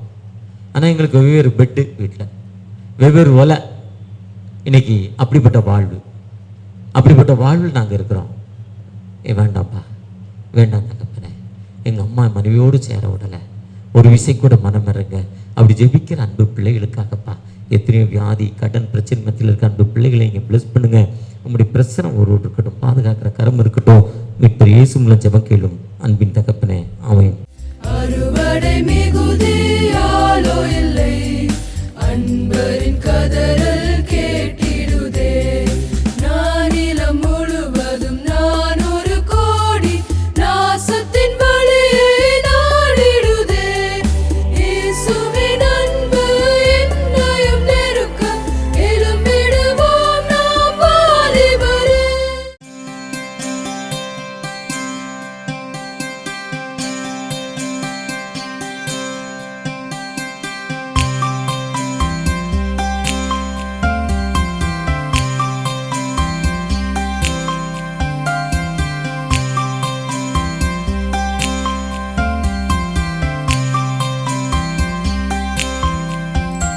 ஆனா எங்களுக்கு வெவ்வேறு பெட்டு, வீட்டில் வெவ்வேறு ஒலை. இன்னைக்கு அப்படிப்பட்ட வாழ்வு நாங்கள் இருக்கிறோம். வேண்டாம்ப்பா, வேண்டாம் தகப்பனே, எங்கள் அம்மா மனைவியோடு சேர விடலை, ஒரு விஷயம் கூட மனம் இறங்க. அப்படி ஜெபிக்கிற அன்பு பிள்ளைகளுக்காகப்பா, எத்தனையோ வியாதி, கடன் பிரச்சனை மத்தியில் இருக்க அன்பு பிள்ளைகளை இங்கே பிளஸ் பண்ணுங்க. உங்களுடைய பிரச்சனை ஒரு இருக்கட்டும், பாதுகாக்கிற கரம் இருக்கட்டும். மீட்பர் இயேசு மூலம் ஜெபம் கேளும் அன்பின் தகப்பனே.